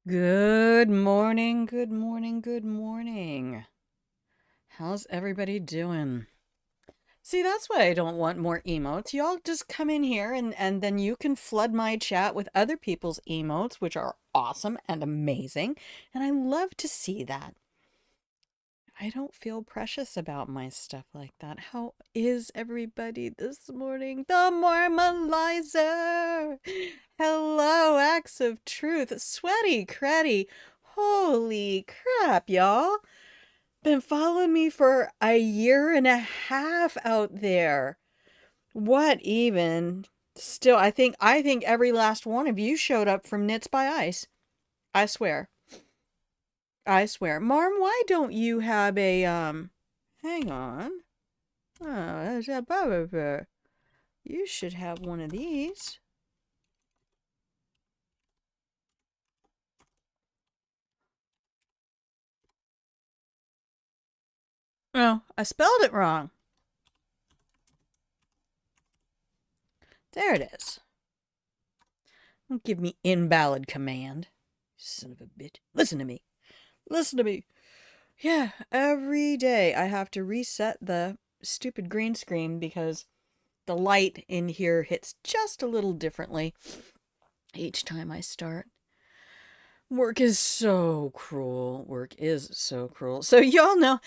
Good morning, good morning, good morning. How's everybody doing? See, that's why I don't want more emotes. Y'all just come in here and then you can flood my chat with other people's emotes, which are awesome and amazing. And I love to see that. I don't feel precious about my stuff like that. How is everybody this morning? The Mormonizer! Hello, Acts of Truth. Sweaty Creddy. Holy crap, y'all. Been following me for a year and a half out there. What even? Still, I think every last one of you showed up from Knits by Ice. I swear. I swear. Marm, why don't you have a hang on. Oh, there's a bubble. You should have one of these. Oh, I spelled it wrong. There it is. Don't give me invalid command. Son of a bitch. Listen to me. Listen to me. Yeah, every day I have to reset the stupid green screen because the light in here hits just a little differently each time I start. Work is so cruel. Work is so cruel. So, y'all know.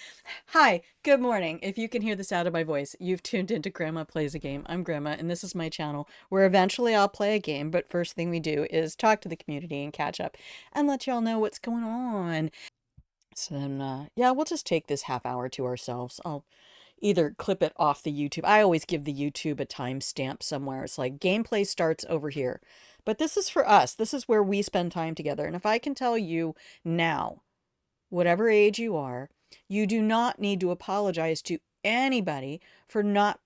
Hi, good morning. If you can hear the sound of my voice, you've tuned into Grandma Plays a Game. I'm Grandma, and this is my channel where eventually I'll play a game. But first thing we do is talk to the community and catch up and let y'all know what's going on. So then, yeah, we'll just take this half hour to ourselves. I'll either clip it off the YouTube. I always give the YouTube a timestamp somewhere. It's like gameplay starts over here. But this is for us. This is where we spend time together. And if I can tell you now, whatever age you are, you do not need to apologize to anybody for not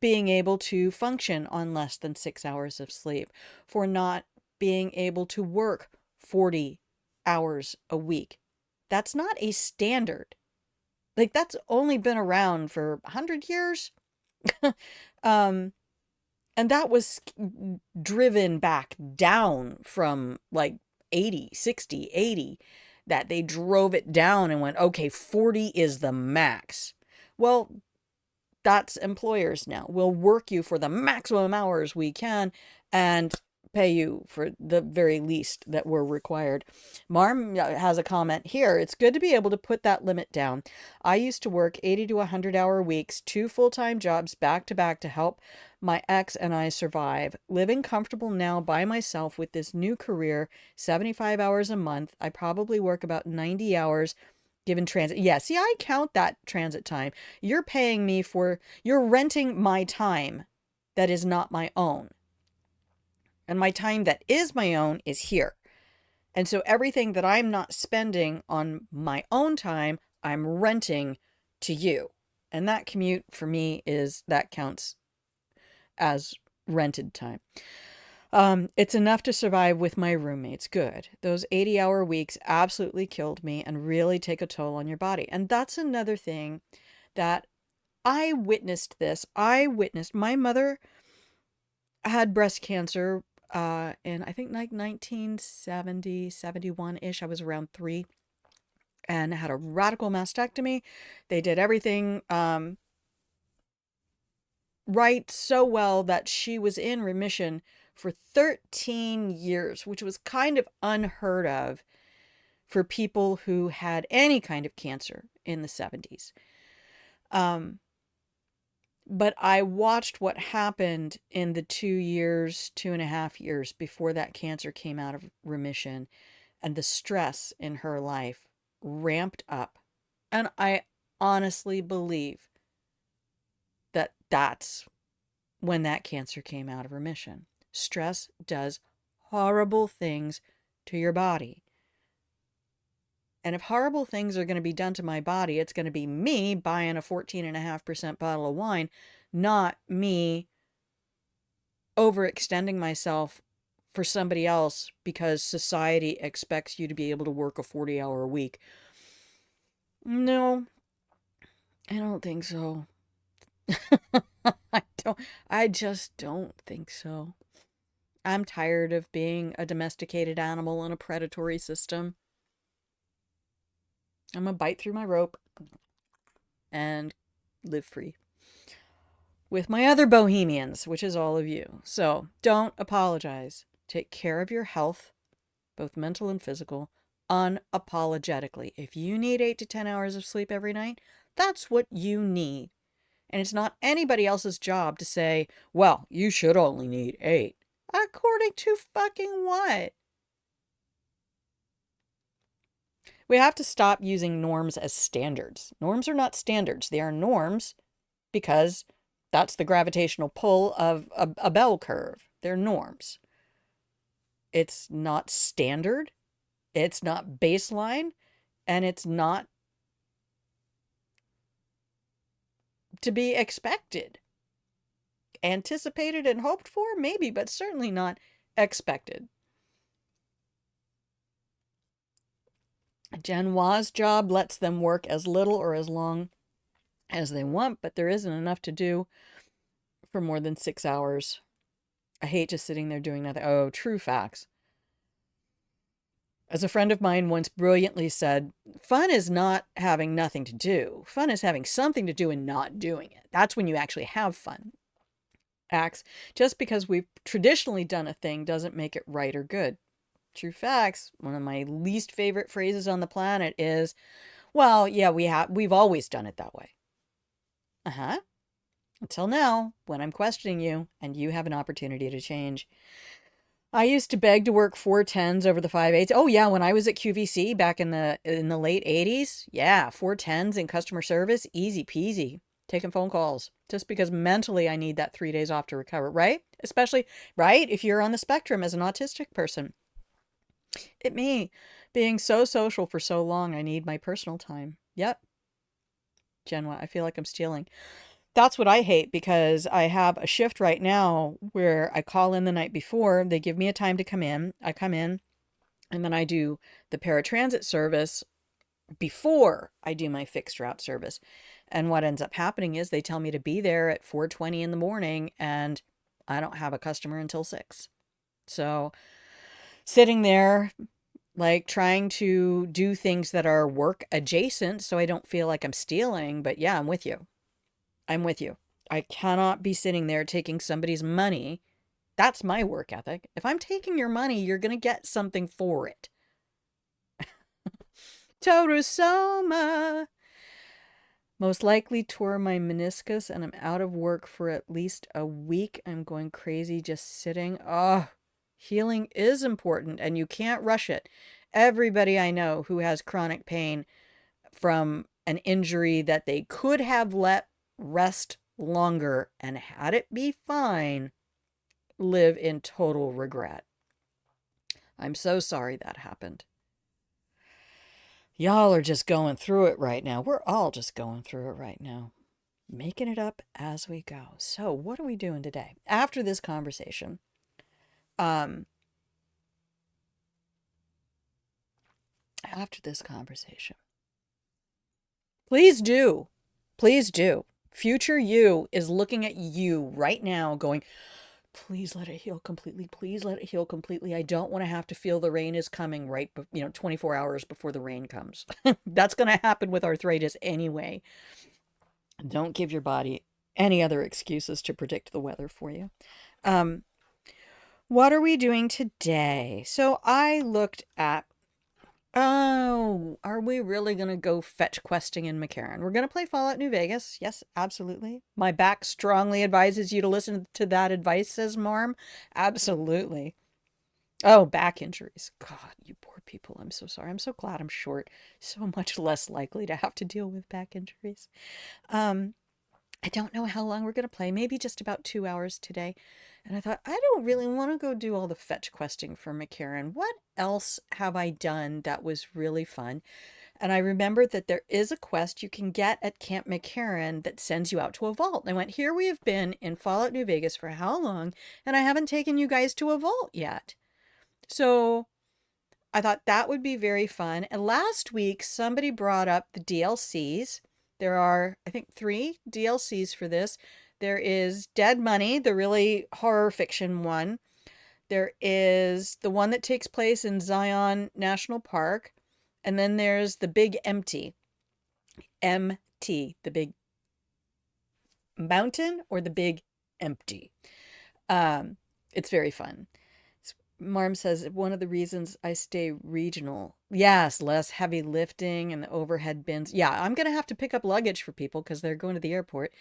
being able to function on less than 6 hours of sleep, for not being able to work 40 hours a week. That's not a standard. Like, that's only been around for 100 years. um, and that was driven back down from like 80, 60, 80, that they drove it down and went, okay, 40 is the max. Well, that's employers now. We'll work you for the maximum hours we can and pay you for the very least that we're required. Marm has a comment here. It's good to be able to put that limit down. I used to work 80 to 100-hour weeks, 2 full-time jobs back to back to help my ex and I survive. Living comfortable now by myself with this new career, 75 hours a month. I probably work about 90 hours given transit. Yeah, see, I count that transit time. You're paying me for, you're renting my time that is not my own. And my time that is my own is here. And so everything that I'm not spending on my own time, I'm renting to you. And that commute for me that counts as rented time. It's enough to survive with my roommates. Good. Those 80-hour weeks absolutely killed me and really take a toll on your body. And that's another thing that I witnessed this. I witnessed my mother had breast cancer in I think like 1970, 71-ish. I was around 3 and had a radical mastectomy. They did everything right so well that she was in remission for 13 years, which was kind of unheard of for people who had any kind of cancer in the 70s. But I watched what happened in the 2 years, 2.5 years before that cancer came out of remission, and the stress in her life ramped up. And I honestly believe that that's when that cancer came out of remission. Stress does horrible things to your body. And if horrible things are going to be done to my body, it's going to be me buying a 14.5% bottle of wine, not me overextending myself for somebody else because society expects you to be able to work a 40-hour week. No, I don't think so. I just don't think so. I'm tired of being a domesticated animal in a predatory system. I'm gonna bite through my rope and live free with my other bohemians, which is all of you. So don't apologize. Take care of your health, both mental and physical, unapologetically. If you need 8 to 10 hours of sleep every night, that's what you need. And it's not anybody else's job to say, well, you should only need 8. According to fucking what? We have to stop using norms as standards. Norms are not standards. They are norms because that's the gravitational pull of a bell curve. They're norms. It's not standard. It's not baseline. And it's not to be expected. Anticipated and hoped for? Maybe, but certainly not expected. Gen Y's job lets them work as little or as long as they want, but there isn't enough to do for more than 6 hours. I hate just sitting there doing nothing. Oh, true facts. As a friend of mine once brilliantly said, fun is not having nothing to do. Fun is having something to do and not doing it. That's when you actually have fun. Acts, just because we've traditionally done a thing doesn't make it right or good. True facts. One of my least favorite phrases on the planet is, well, yeah, we've always done it that way. Uh-huh. Until now, when I'm questioning you and you have an opportunity to change. I used to beg to work 410s over the 5/8s. Oh yeah, when I was at QVC back in the late 80s, yeah, 410s in customer service, easy peasy, taking phone calls just because mentally I need that 3 days off to recover, right? Especially, right, if you're on the spectrum as an autistic person. It me, being so social for so long, I need my personal time. Yep. Genwa, I feel like I'm stealing. That's what I hate because I have a shift right now where I call in the night before. They give me a time to come in. I come in and then I do the paratransit service before I do my fixed route service. And what ends up happening is they tell me to be there at 4:20 in the morning and I don't have a customer until 6. So sitting there like trying to do things that are work adjacent so I don't feel like I'm stealing. But yeah, I'm with you. I'm with you. I cannot be sitting there taking somebody's money. That's my work ethic. If I'm taking your money, you're going to get something for it. Torusoma. Most likely tore my meniscus and I'm out of work for at least a week. I'm going crazy just sitting. Oh, healing is important and you can't rush it. Everybody I know who has chronic pain from an injury that they could have let rest longer and had it be fine, live in total regret. I'm so sorry that happened. Y'all are just going through it right now. We're all just going through it right now. Making it up as we go. So what are we doing today? After this conversation, please do. Please do. Future you is looking at you right now going, please let it heal completely. Please let it heal completely. I don't want to have to feel the rain is coming 24 hours before the rain comes. That's going to happen with arthritis anyway. Don't give your body any other excuses to predict the weather for you. What are we doing today? So I looked at, are we really going to go fetch questing in McCarran? We're going to play Fallout New Vegas. Yes, absolutely. My back strongly advises you to listen to that advice, says Marm. Absolutely. Oh, back injuries. God, you poor people. I'm so sorry. I'm so glad I'm short. So much less likely to have to deal with back injuries. I don't know how long we're going to play. Maybe just about 2 hours today. And I thought, I don't really want to go do all the fetch questing for McCarran. What else have I done that was really fun? And I remembered that there is a quest you can get at Camp McCarran that sends you out to a vault. And I went, here we have been in Fallout New Vegas for how long? And I haven't taken you guys to a vault yet. So I thought that would be very fun. And last week, somebody brought up the DLCs. There are, I think, 3 DLCs for this. There is Dead Money, the really horror fiction one. There is the one that takes place in Zion National Park, and then there's the Big Empty. MT, the Big Mountain or the Big Empty. It's very fun. Marm says one of the reasons I stay regional. Yes, less heavy lifting and the overhead bins. Yeah, I'm going to have to pick up luggage for people because they're going to the airport.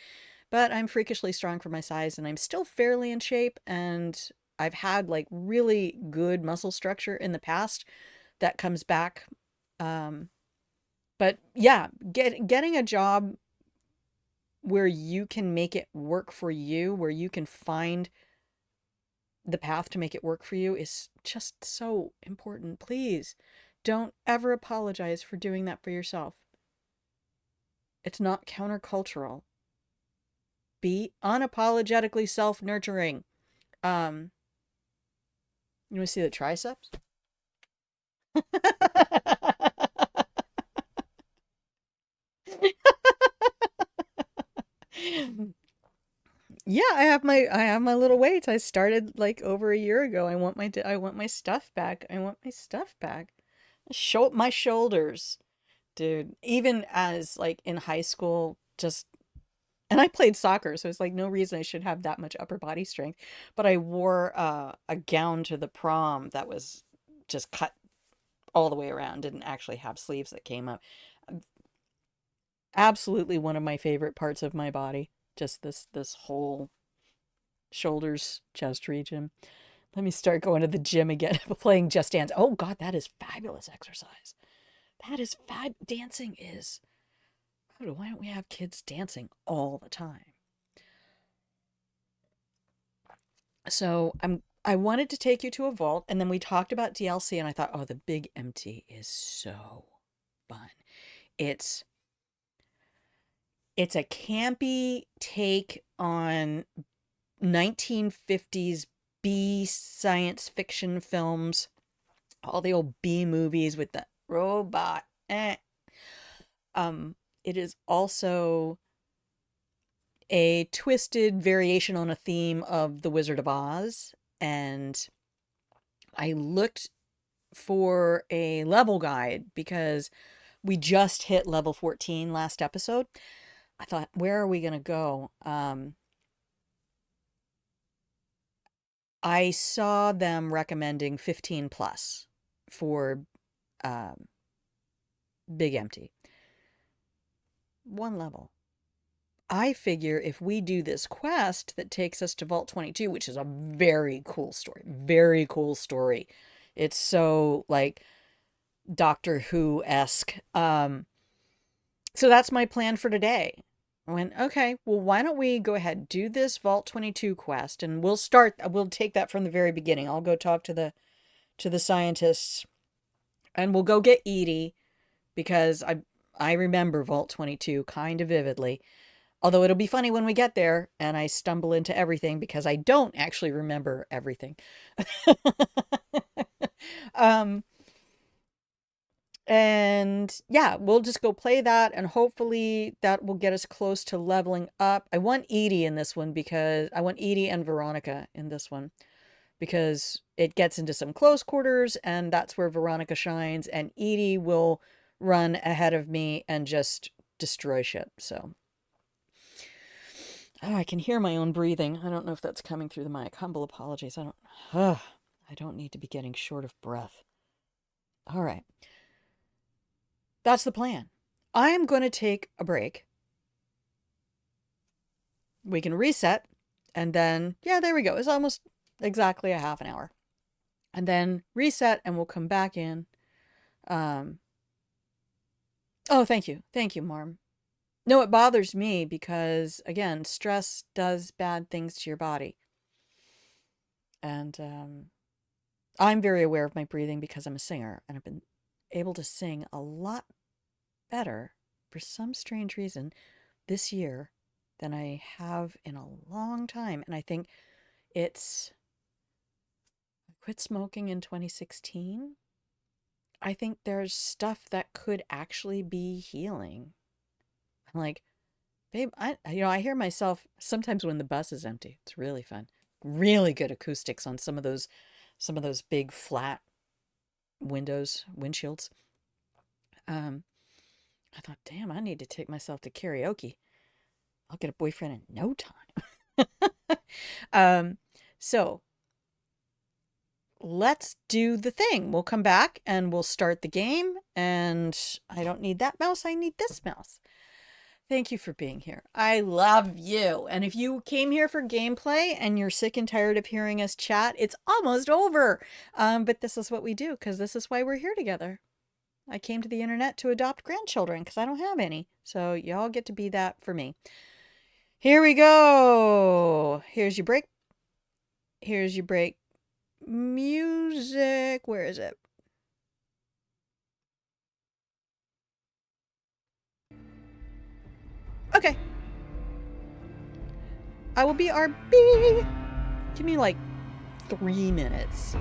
But I'm freakishly strong for my size and I'm still fairly in shape. And I've had like really good muscle structure in the past that comes back. But yeah, getting a job where you can make it work for you, where you can find the path to make it work for you is just so important. Please don't ever apologize for doing that for yourself. It's not countercultural. Be unapologetically self-nurturing. You want to see the triceps? Yeah, I have my little weights. I started like over a year ago. I want my stuff back. I want my stuff back. Show my shoulders, dude. Even as like in high school, just and I played soccer, so it's like no reason I should have that much upper body strength. But I wore a gown to the prom that was just cut all the way around, didn't actually have sleeves that came up. Absolutely one of my favorite parts of my body. Just this whole shoulders, chest region. Let me start going to the gym again, playing Just Dance. Oh God, that is fabulous exercise. That is dancing is. Why don't we have kids dancing all the time? So I wanted to take you to a vault, and then we talked about DLC, and I thought, oh, the Big Empty is so fun. It's it's a campy take on 1950s B science fiction films, all the old B movies with the robot. It is also a twisted variation on a theme of The Wizard of Oz, and I looked for a level guide because we just hit level 14 last episode. I thought, where are we going to go? I saw them recommending 15 plus for um, Big Empty. One level. I figure if we do this quest that takes us to Vault 22, which is a very cool story. It's so like Doctor Who-esque. So that's my plan for today. I went, okay, well, why don't we go ahead, do this Vault 22 quest, and we'll take that from the very beginning. I'll go talk to the scientists, and we'll go get Edie, because I remember Vault 22 kind of vividly. Although it'll be funny when we get there and I stumble into everything because I don't actually remember everything. um, and yeah, we'll just go play that and hopefully that will get us close to leveling up. I want Edie in this one because I want Edie and Veronica in this one because it gets into some close quarters and that's where Veronica shines and Edie will run ahead of me and just destroy shit. So oh, I can hear my own breathing. I don't know if that's coming through the mic. Humble apologies. I don't need to be getting short of breath. All right. That's the plan. I am going to take a break. We can reset and then, yeah, there we go. It's almost exactly a half an hour. And then reset and we'll come back in. Oh, thank you. Thank you, Marm. No, it bothers me because, again, stress does bad things to your body. And I'm very aware of my breathing because I'm a singer and I've been able to sing a lot better for some strange reason this year than I have in a long time. And I think it's I quit smoking in 2016. I think there's stuff that could actually be healing. I'm like, babe, I hear myself sometimes when the bus is empty. It's really fun. Really good acoustics on some of those some of those big flat windshields. Um, I thought, damn, I need to take myself to karaoke. I'll get a boyfriend in no time. um, so let's do the thing. We'll come back and we'll start the game. And I don't need that mouse. I need this mouse. Thank you for being here. I love you. And if you came here for gameplay and you're sick and tired of hearing us chat, it's almost over. But this is what we do because this is why we're here together. I came to the internet to adopt grandchildren because I don't have any. So y'all get to be that for me. Here we go. Here's your break. Here's your break. Music. Where is it? Okay. I will be RB. Give me like 3 minutes.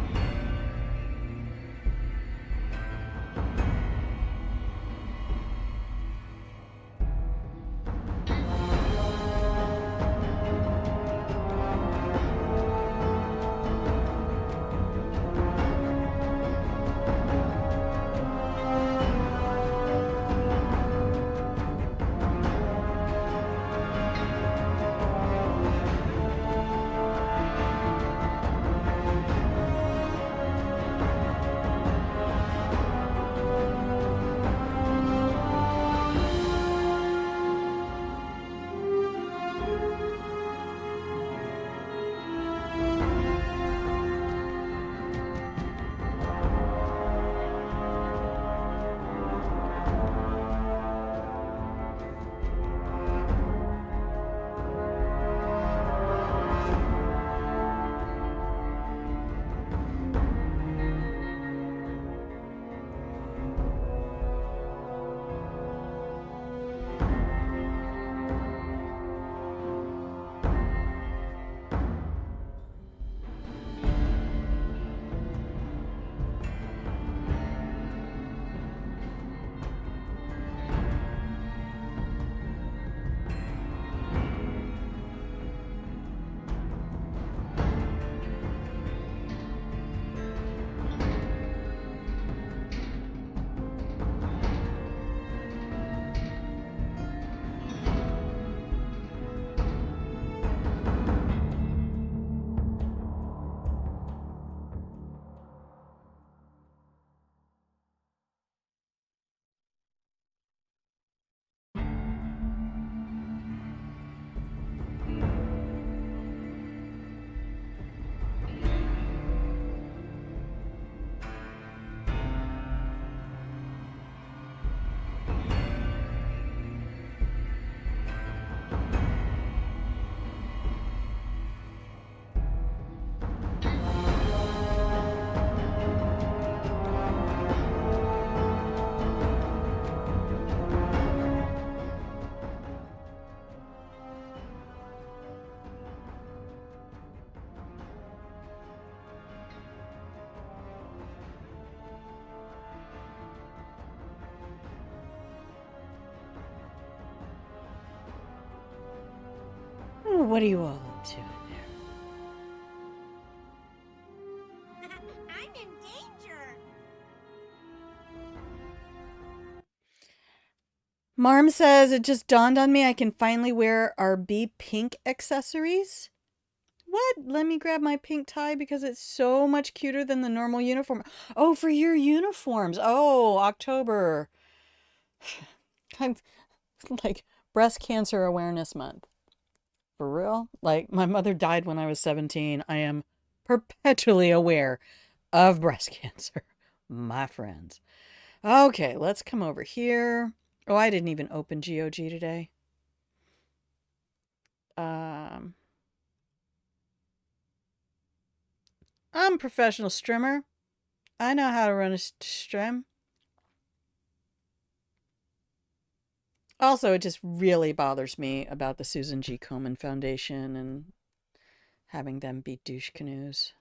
Oh, what are you all up to in there? I'm in danger. Marm says, it just dawned on me I can finally wear our B pink accessories. What? Let me grab my pink tie because it's so much cuter than the normal uniform. Oh, for your uniforms. Oh, October. I'm like Breast Cancer Awareness Month. For real? Like, my mother died when I was 17. I am perpetually aware of breast cancer, my friends. Okay, let's come over here. Oh, I didn't even open GOG today. I'm a professional streamer. I know how to run a stream. Also, it just really bothers me about the Susan G. Komen Foundation and having them be douche canoes.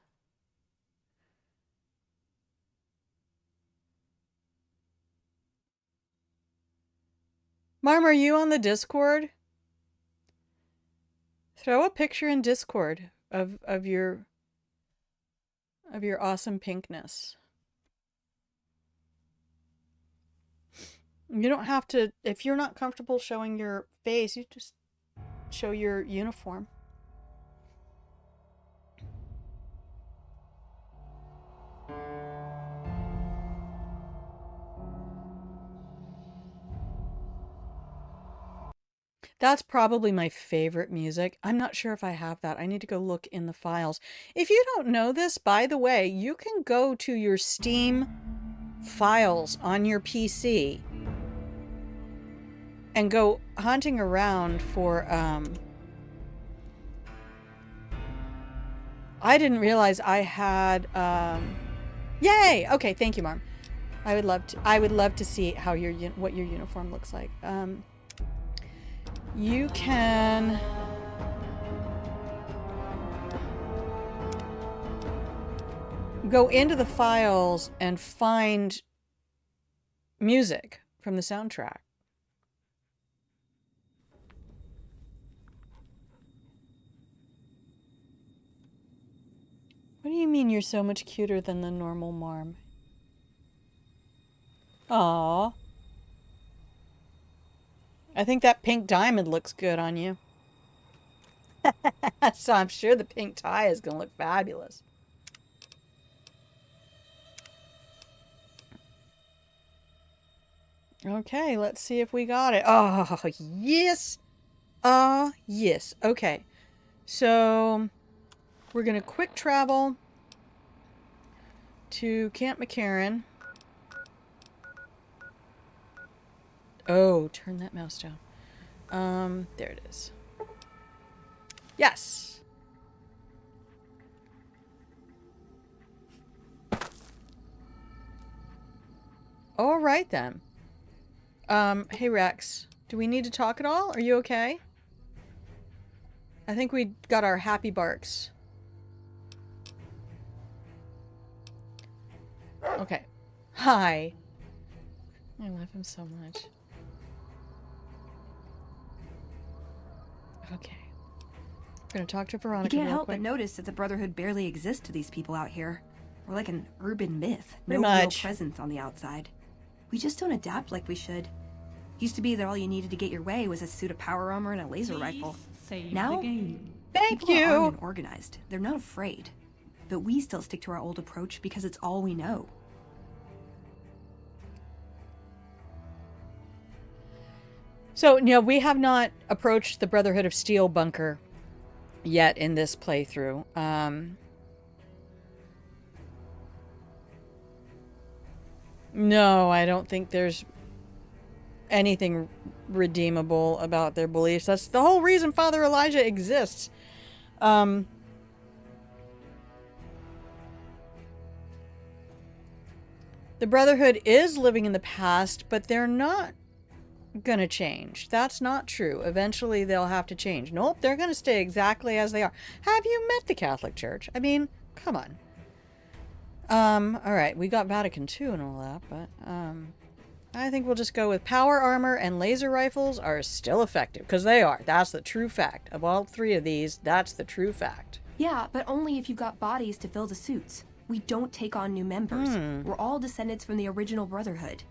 Mom, are you on the Discord? Throw a picture in Discord of your of your awesome pinkness. You don't have to, if you're not comfortable showing your face, you just show your uniform. That's probably my favorite music. I'm not sure if I have that. I need to go look in the files. If you don't know this, by the way, you can go to your Steam files on your PC and go hunting around for, I didn't realize I had, yay! Okay, thank you, Mom. I would love to see how what your uniform looks like. You can go into the files and find music from the soundtrack. What do you mean you're so much cuter than the normal Marm? Aww. I think that pink diamond looks good on you. So I'm sure the pink tie is going to look fabulous. Okay, let's see if we got it. Oh, yes. Yes. Okay. So we're going to quick travel to Camp McCarran. Oh, turn that mouse down. There it is. Yes. All right then. Hey Rex, do we need to talk at all? Are you okay? I think we got our happy barks. Okay. Hi. I love him so much. Okay. We're gonna talk to Veronica You can't real help quick. but notice that the Brotherhood barely exists to these people out here. We're like an urban myth. Pretty No real much. presence on the outside. We just don't adapt like we should. Used to be that all you needed to get your way was a suit of power armor and a laser rifle. Now, Thank people are armed you. and organized. They're not afraid. But we still stick to our old approach because it's all we know. So, we have not approached the Brotherhood of Steel bunker yet in this playthrough. No, I don't think there's anything redeemable about their beliefs. That's the whole reason Father Elijah exists. The Brotherhood is living in the past, but they're not gonna change. That's not true. Eventually they'll have to change. Nope, they're gonna stay exactly as they are. Have you met the Catholic Church? I mean, come on. Alright, we got Vatican II and all that, but, I think we'll just go with power armor and laser rifles are still effective, because they are. That's the true fact. Of all three of these, that's the true fact. Yeah, but only if you've got bodies to fill the suits. We don't take on new members. We're all descendants from the original Brotherhood.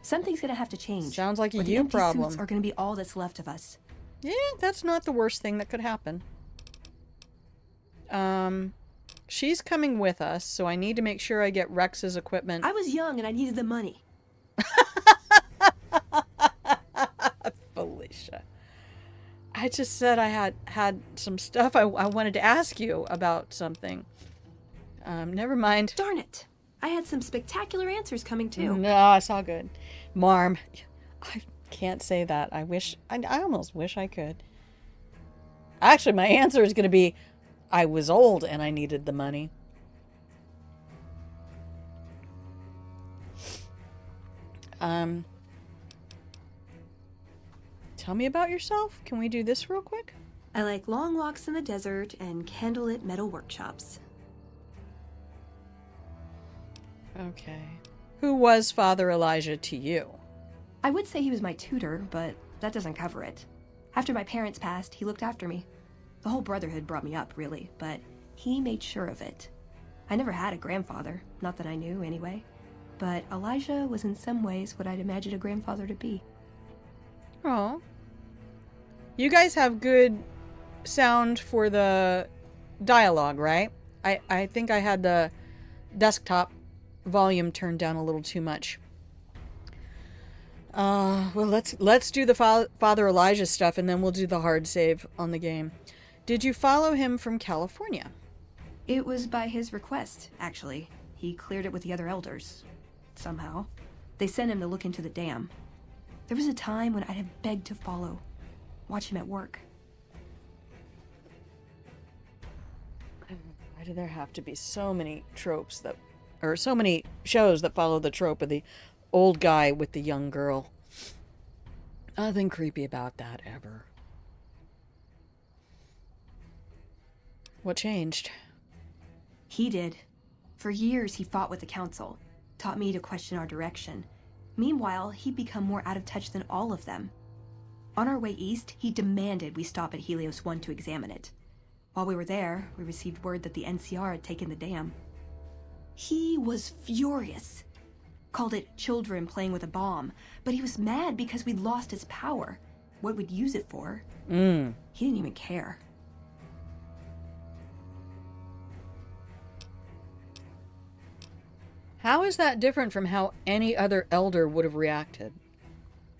Something's gonna have to change. Sounds like a or the you empty problem. suits are gonna be all that's left of us. Yeah, that's not the worst thing that could happen. She's coming with us, so I need to make sure I get Rex's equipment. I was young and I needed the money. Felicia. I just said I had some stuff I wanted to ask you about something. Never mind. Darn it. I had some spectacular answers coming too. No, it's all good. Marm. I can't say that. I almost wish I could. Actually, my answer is going to be, I was old and I needed the money. Tell me about yourself. Can we do this real quick? I like long walks in the desert and candlelit metal workshops. Okay. Who was Father Elijah to you? I would say he was my tutor, but that doesn't cover it. After my parents passed, he looked after me. The whole Brotherhood brought me up, really, but he made sure of it. I never had a grandfather, not that I knew anyway. But Elijah was in some ways what I'd imagined a grandfather to be. Oh. You guys have good sound for the dialogue, right? I think I had the desktop volume turned down a little too much. Well, let's do the Father Elijah stuff, and then we'll do the hard save on the game. Did you follow him from California? It was by his request, actually. He cleared it with the other elders. Somehow. They sent him to look into the dam. There was a time when I'd have begged to follow. Watch him at work. Why do there have to be so many tropes that... or so many shows that follow the trope of the old guy with the young girl? Nothing creepy about that ever. What changed? He did. For years, he fought with the council, taught me to question our direction. Meanwhile, he'd become more out of touch than all of them. On our way east, he demanded we stop at Helios 1 to examine it. While we were there, we received word that the NCR had taken the dam. He was furious. Called it children playing with a bomb, but he was mad because we'd lost its power. What we'd use it for. He didn't even care. How is that different from how any other elder would have reacted?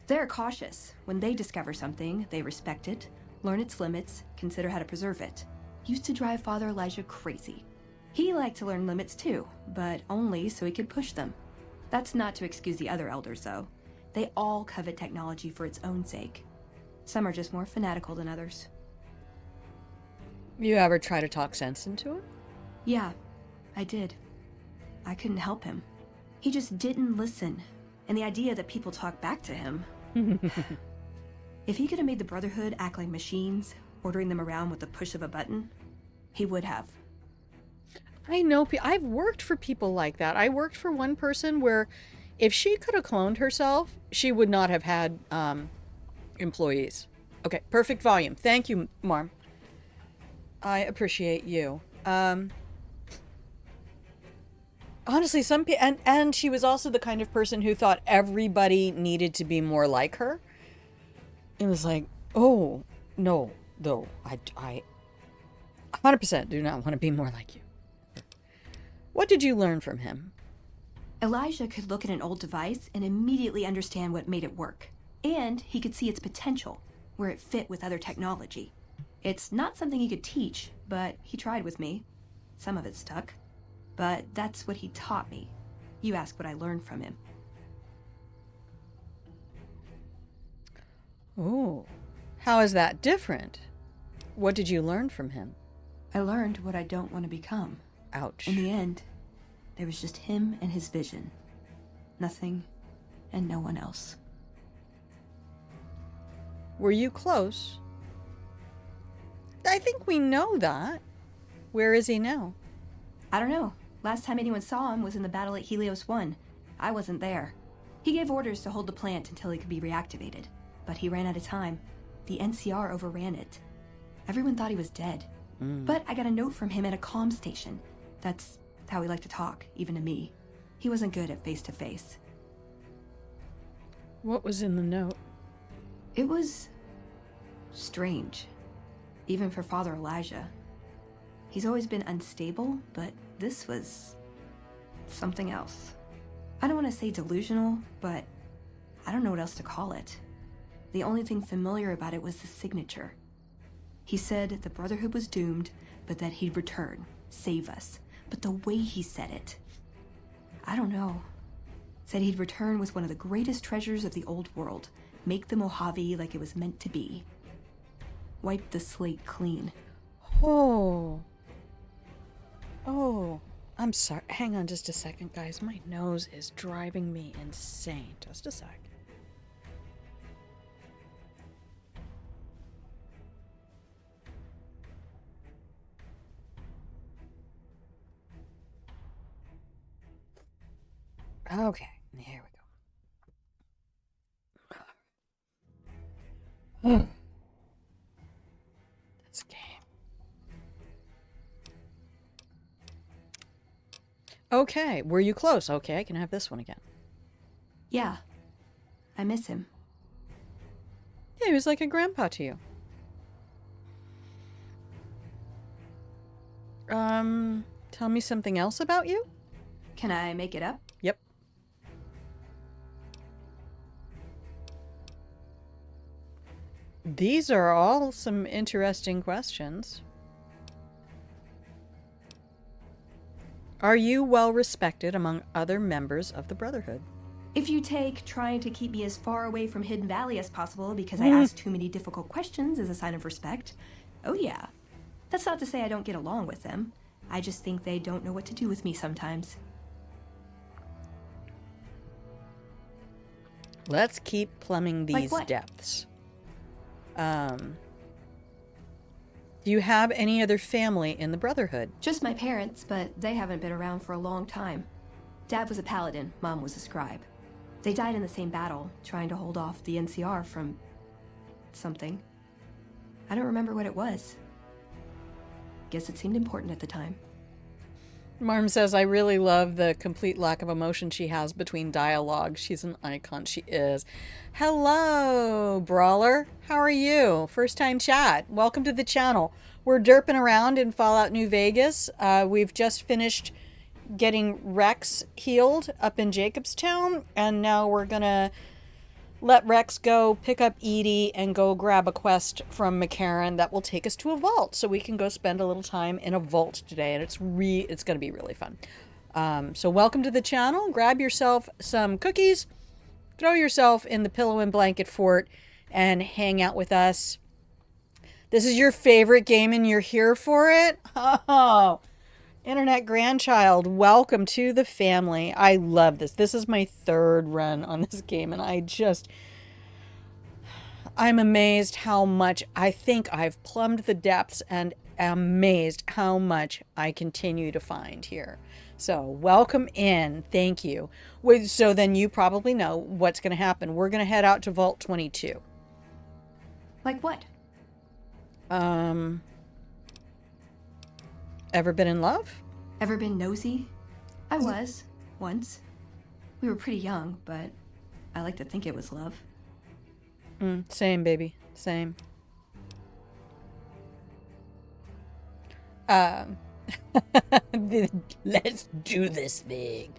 They're cautious. When they discover something, they respect it, learn its limits, consider how to preserve it. Used to drive Father Elijah crazy. He liked to learn limits too, but only so he could push them. That's not to excuse the other elders, though. They all covet technology for its own sake. Some are just more fanatical than others. You ever try to talk sense into it? Yeah, I did. I couldn't help him. He just didn't listen. And the idea that people talk back to him... If he could have made the Brotherhood act like machines, ordering them around with the push of a button, he would have. I know. I've worked for people like that. I worked for one person where if she could have cloned herself, she would not have had employees. Okay, perfect volume. Thank you, Marm. I appreciate you. Honestly, some people... And she was also the kind of person who thought everybody needed to be more like her. It was like, oh, no, though. I 100% do not want to be more like you. What did you learn from him? Elijah could look at an old device and immediately understand what made it work. And he could see its potential, where it fit with other technology. It's not something he could teach, but he tried with me. Some of it stuck. But that's what he taught me. You ask what I learned from him. Oh, how is that different? What did you learn from him? I learned what I don't want to become. Ouch. In the end, there was just him and his vision. Nothing and no one else. Were you close? I think we know that. Where is he now? I don't know. Last time anyone saw him was in the battle at Helios 1. I wasn't there. He gave orders to hold the plant until he could be reactivated. But he ran out of time. The NCR overran it. Everyone thought he was dead. But I got a note from him at a comm station. That's how he liked to talk, even to me. He wasn't good at face-to-face. What was in the note? It was... strange. Even for Father Elijah. He's always been unstable, but this was... something else. I don't want to say delusional, but I don't know what else to call it. The only thing familiar about it was the signature. He said the Brotherhood was doomed, but that he'd return, save us. But the way he said it... I don't know. Said he'd return with one of the greatest treasures of the old world. Make the Mojave like it was meant to be. Wipe the slate clean. Oh. Oh. I'm sorry. Hang on just a second, guys. My nose is driving me insane. Just a sec. Okay, here we go. This game. Okay. Were you close? Okay, I can have this one again. Yeah. I miss him. Yeah, he was like a grandpa to you. Tell me something else about you? Can I make it up? Yep. These are all some interesting questions. Are you well respected among other members of the Brotherhood? If you take trying to keep me as far away from Hidden Valley as possible because I ask too many difficult questions as a sign of respect, oh yeah. That's not to say I don't get along with them. I just think they don't know what to do with me sometimes. Let's keep plumbing these Like what? depths. Do you have any other family in the Brotherhood? Just my parents, but they haven't been around for a long time. Dad was a paladin, Mom was a scribe. They died in the same battle, trying to hold off the NCR from something. I don't remember what it was. Guess it seemed important at the time. Marm says, I really love the complete lack of emotion she has between dialogue. She's an icon. She is. Hello, Brawler. How are you? First time chat. Welcome to the channel. We're derping around in Fallout New Vegas. We've just finished getting Rex healed up in Jacobstown, and now we're gonna let Rex go pick up Edie and go grab a quest from McCarran that will take us to a vault, so we can go spend a little time in a vault today, and it's going to be really fun. So welcome to the channel. Grab yourself some cookies, throw yourself in the pillow and blanket fort, and hang out with us. This is your favorite game and you're here for it? Oh, internet grandchild, welcome to the family. I love this. This is my third run on this game, and I'm amazed how much I think I've plumbed the depths, and amazed how much I continue to find here. So welcome in. Thank you. So then you probably know what's going to happen. We're going to head out to Vault 22. Like what? Ever been in love? Ever been nosy? I was, once. We were pretty young, but I like to think it was love. Same, baby. Same. Let's do this thing.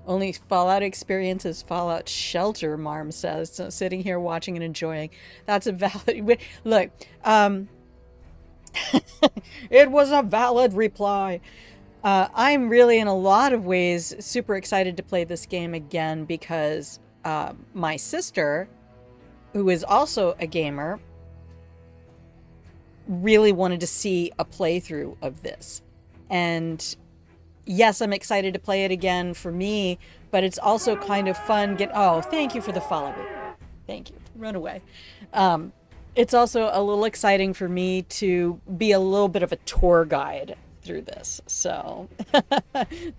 Only Fallout experience is Fallout Shelter, Marm says. So sitting here watching and enjoying. That's a valid... Look, it was a valid reply. I'm really, in a lot of ways, super excited to play this game again because my sister, who is also a gamer, really wanted to see a playthrough of this. And yes, I'm excited to play it again for me, but it's also kind of fun. Oh, thank you for the follow. Thank you. Run away. It's also a little exciting for me to be a little bit of a tour guide through this. So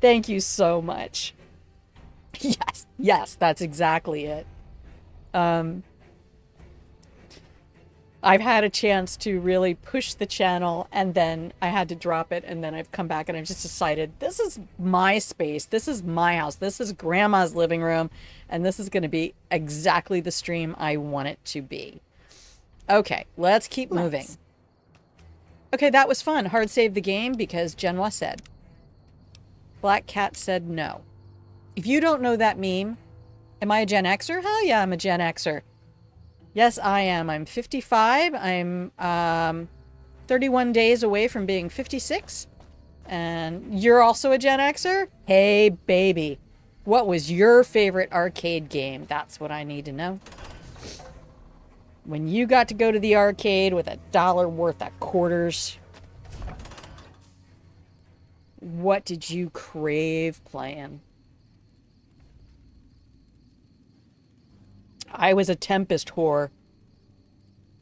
thank you so much. Yes, that's exactly it. I've had a chance to really push the channel, and then I had to drop it, and then I've come back and I've just decided this is my space, this is my house, this is grandma's living room, and this is going to be exactly the stream I want it to be. Okay, let's keep moving. Okay, that was fun. Hard save the game because Genoa said. Black Cat said no. If you don't know that meme, am I a Gen Xer? Hell yeah, I'm a Gen Xer. Yes, I am. I'm 55. I'm 31 days away from being 56. And you're also a Gen Xer? Hey, baby. What was your favorite arcade game? That's what I need to know. When you got to go to the arcade with $1 worth of quarters, what did you crave playing? I was a Tempest whore.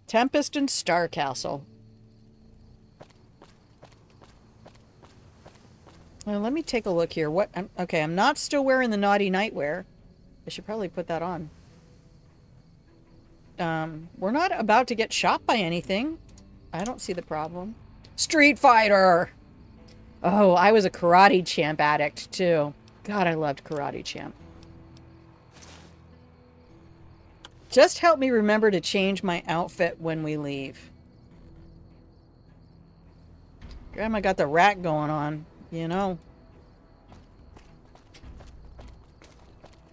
Tempest and Star Castle. Well, let me take a look here. Okay, I'm not still wearing the naughty nightwear. I should probably put that on. We're not about to get shot by anything. I don't see the problem. Street Fighter! Oh, I was a Karate Champ addict, too. God, I loved Karate Champ. Just help me remember to change my outfit when we leave. Grandma got the rack going on, you know.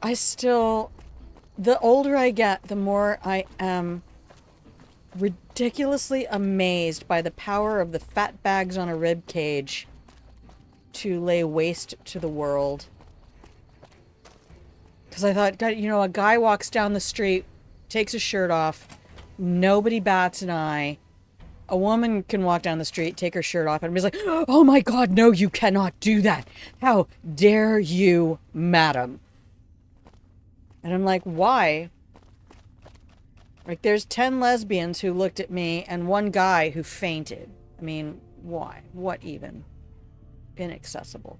The older I get, the more I am ridiculously amazed by the power of the fat bags on a rib cage to lay waste to the world. Because I thought, God, you know, a guy walks down the street, takes his shirt off, nobody bats an eye. A woman can walk down the street, take her shirt off, and be like, oh my God, no, you cannot do that. How dare you, madam? And I'm like, why? Like, there's 10 lesbians who looked at me and one guy who fainted. I mean, why? What even? Inaccessible.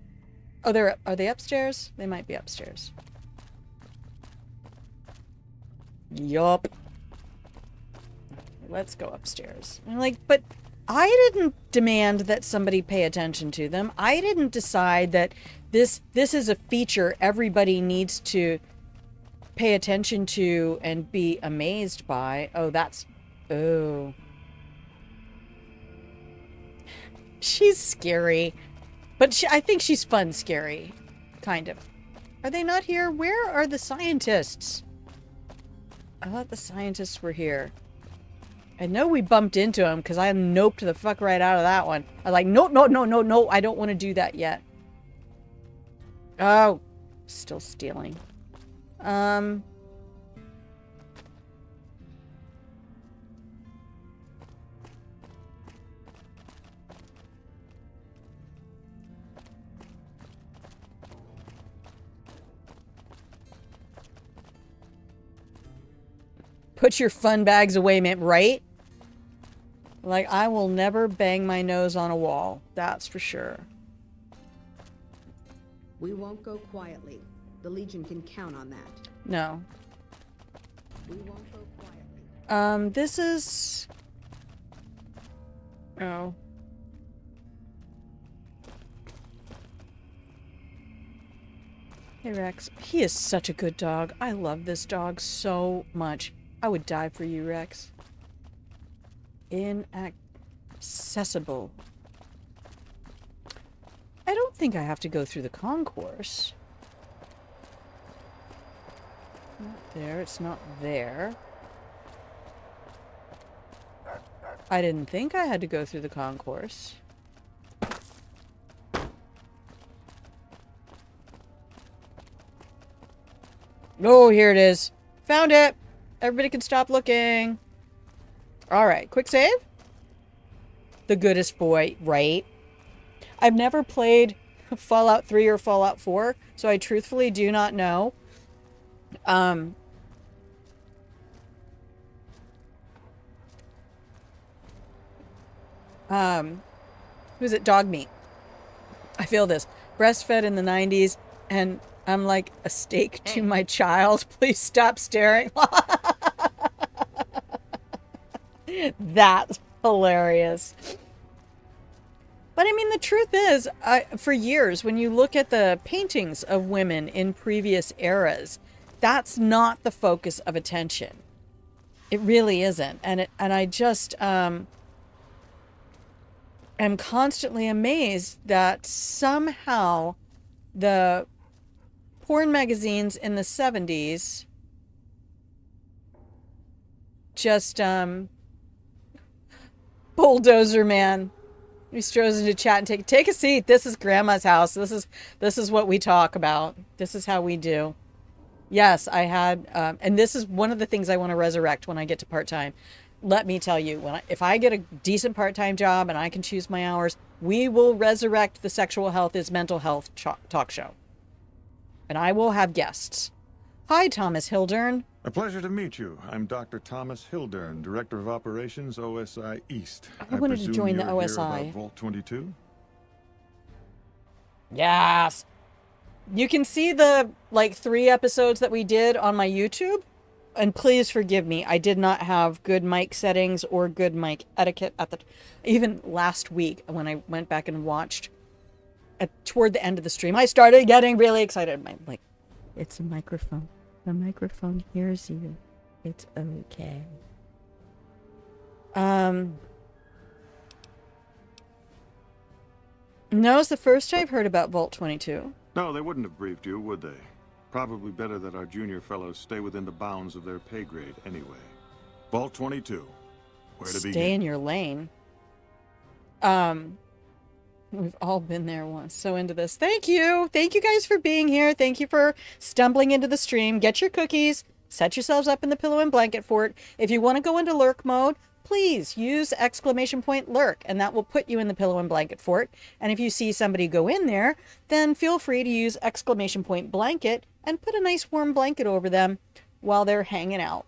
Oh, are they upstairs? They might be upstairs. Yup. Let's go upstairs. I'm like, but I didn't demand that somebody pay attention to them. I didn't decide that this is a feature everybody needs to pay attention to and be amazed by. Oh. She's scary. But I think she's fun scary. Kind of. Are they not here? Where are the scientists? I thought the scientists were here. I know we bumped into them because I noped the fuck right out of that one. I was like, no, I don't want to do that yet. Oh, still stealing. Put your fun bags away, man, right? Like, I will never bang my nose on a wall. That's for sure. We won't go quietly. The Legion can count on that. No. We won't go quietly. This is... Oh. Hey, Rex. He is such a good dog. I love this dog so much. I would die for you, Rex. Inaccessible. I don't think I have to go through the concourse. Not there. It's not there. I didn't think I had to go through the concourse. Oh, here it is. Found it. Everybody can stop looking. All right, quick save. The goodest boy, right? I've never played Fallout 3 or Fallout 4, so I truthfully do not know. Who's it? Dog meat. I feel this. Breastfed in the 90s, and I'm like a steak to my child. Please stop staring. That's hilarious. But I mean, the truth is, for years, when you look at the paintings of women in previous eras, that's not the focus of attention. It really isn't. And I just am constantly amazed that somehow the porn magazines in the 70s just Bulldozer Man. He strolls into chat and take a seat. This is Grandma's house. This is what we talk about. This is how we do. Yes, I had, and this is one of the things I want to resurrect when I get to part-time. Let me tell you, if I get a decent part-time job and I can choose my hours, we will resurrect the Sexual Health is Mental Health talk show. And I will have guests. Hi, Thomas Hildern. A pleasure to meet you. I'm Dr. Thomas Hildern, Director of Operations, OSI East. I wanted to join the presume you're OSI. here about Vault 22? Yes. You can see the, 3 episodes that we did on my YouTube. And please forgive me, I did not have good mic settings or good mic etiquette at the... Even last week, when I went back and watched toward the end of the stream, I started getting really excited. I'm like, it's a microphone. The microphone hears you. It's okay. No, it's the first I've heard about Vault 22. No, they wouldn't have briefed you, would they? Probably better that our junior fellows stay within the bounds of their pay grade anyway. Vault 22. Where to begin? Stay in your lane. We've all been there once. So into this. Thank you. Thank you guys for being here. Thank you for stumbling into the stream. Get your cookies. Set yourselves up in the pillow and blanket fort. If you want to go into lurk mode, please use !lurk, and that will put you in the pillow and blanket fort. And if you see somebody go in there, then feel free to use !blanket and put a nice warm blanket over them while they're hanging out.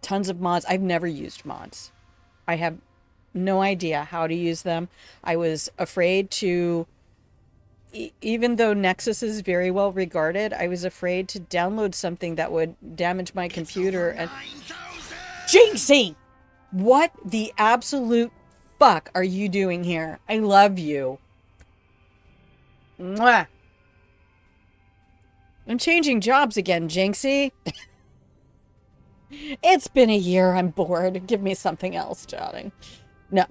Tons of mods. I've never used mods. I have no idea how to use them. I was afraid to, even though Nexus is very well regarded, I was afraid to download something that would damage my computer. And Jinxie! What the absolute fuck are you doing here? I love you. Mwah. I'm changing jobs again, Jinxie. It's been a year. I'm bored. Give me something else, darling. No.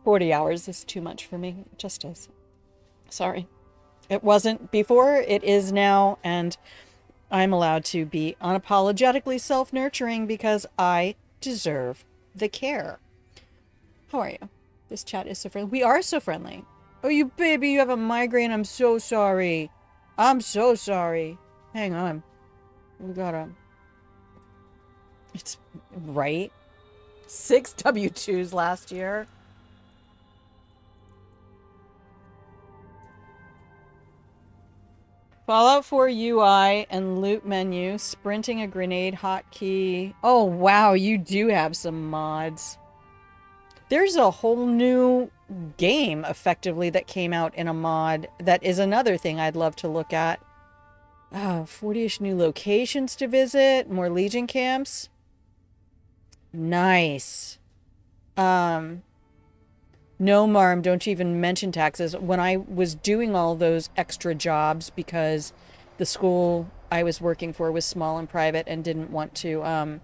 40 hours is too much for me. It just is. Sorry. It wasn't before. It is now. And I'm allowed to be unapologetically self-nurturing because I deserve the care. How are you? This chat is so friendly. We are so friendly. Oh, you baby, you have a migraine. I'm so sorry. I'm so sorry. Hang on. We gotta... It's... Right? 6 W2s last year. Fallout 4 UI and loot menu. Sprinting a grenade hotkey. Oh, wow. You do have some mods. There's a whole new game, effectively, that came out in a mod. That is another thing I'd love to look at. 40-ish new locations to visit. More Legion camps. Nice. No, Marm, don't you even mention taxes. When I was doing all those extra jobs because the school I was working for was small and private and didn't want to,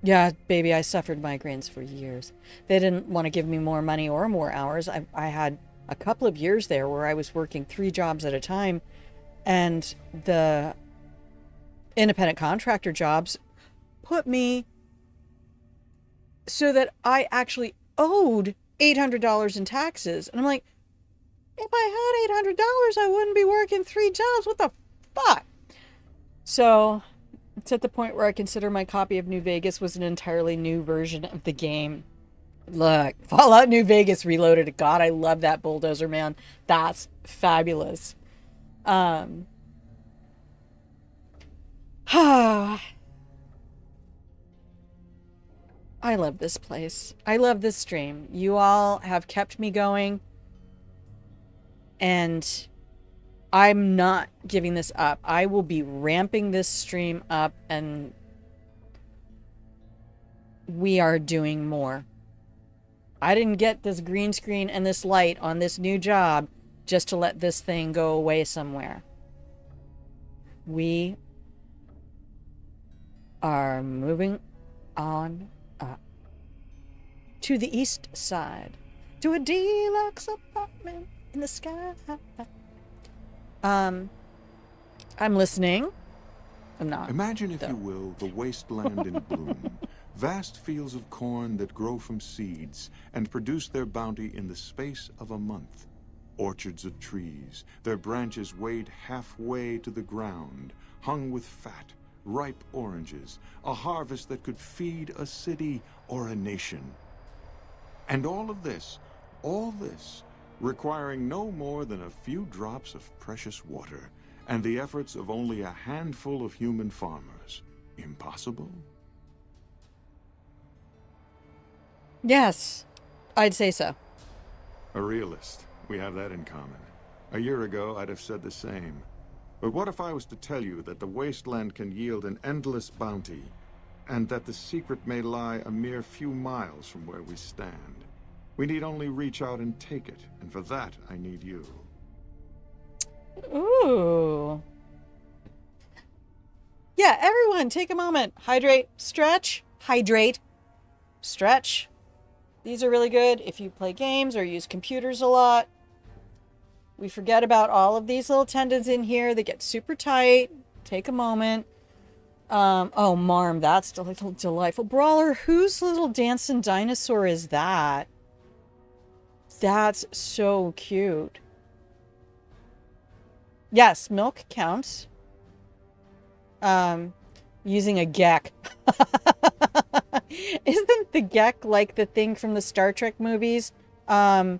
yeah, baby, I suffered migraines for years. They didn't want to give me more money or more hours. I had a couple of years there where I was working 3 jobs at a time, and the independent contractor jobs put me so that I actually owed $800 in taxes. And I'm like, if I had $800, I wouldn't be working 3 jobs. What the fuck? So it's at the point where I consider my copy of New Vegas was an entirely new version of the game. Look, Fallout New Vegas Reloaded. God, I love that bulldozer, man. That's fabulous. I love this place. I love this stream. You all have kept me going. And I'm not giving this up. I will be ramping this stream up, and we are doing more. I didn't get this green screen and this light on this new job just to let this thing go away somewhere. We are moving on up to the east side, to a deluxe apartment in the sky. I'm listening. I'm not. Imagine, if you will, the wasteland in bloom. Vast fields of corn that grow from seeds and produce their bounty in the space of a month. Orchards of trees, their branches weighed halfway to the ground, hung with fat, ripe oranges, a harvest that could feed a city or a nation. And all this, requiring no more than a few drops of precious water, and the efforts of only a handful of human farmers. Impossible? Yes, I'd say so. A realist. We have that in common. A year ago, I'd have said the same. But what if I was to tell you that the wasteland can yield an endless bounty, and that the secret may lie a mere few miles from where we stand. We need only reach out and take it, and for that I need you. Ooh. Yeah, everyone, take a moment. Hydrate, stretch, hydrate, stretch. These are really good if you play games or use computers a lot. We forget about all of these little tendons in here. They get super tight. Take a moment. Oh, Marm, that's delightful. Brawler, whose little dancing dinosaur is that? That's so cute. Yes, milk counts. Using a Gek. Isn't the Gek like the thing from the Star Trek movies? That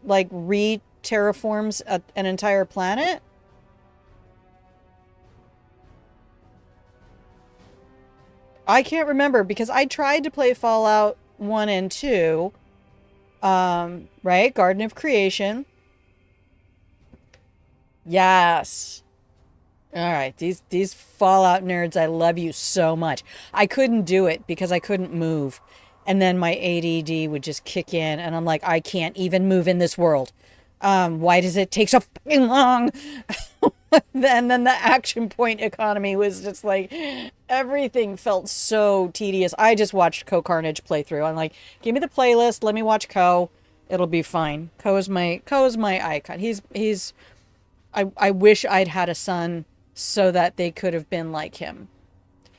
like re-terraforms an entire planet? I can't remember because I tried to play Fallout 1 and 2. Right? Garden of Creation. Yes. All right, these Fallout nerds, I love you so much. I couldn't do it because I couldn't move. And then my ADD would just kick in and I'm like, I can't even move in this world. Why does it take so fucking long? And then the action point economy was just like, everything felt so tedious. I just watched Co Carnage playthrough. I'm like, give me the playlist, let me watch Co. It'll be fine. Co is my icon. I wish I'd had a son so that they could have been like him.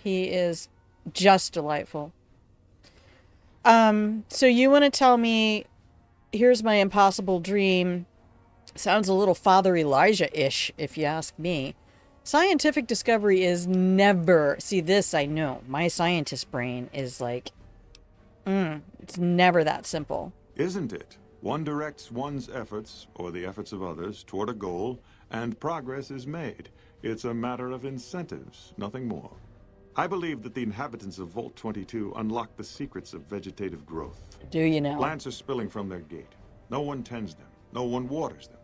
He is just delightful. So you want to tell me, here's my impossible dream. Sounds a little Father Elijah-ish, if you ask me. Scientific discovery is never... See, this I know. My scientist brain is like... it's never that simple. Isn't it? One directs one's efforts, or the efforts of others, toward a goal, and progress is made. It's a matter of incentives, nothing more. I believe that the inhabitants of Vault 22 unlock the secrets of vegetative growth. Do you know? Plants are spilling from their gate. No one tends them. No one waters them.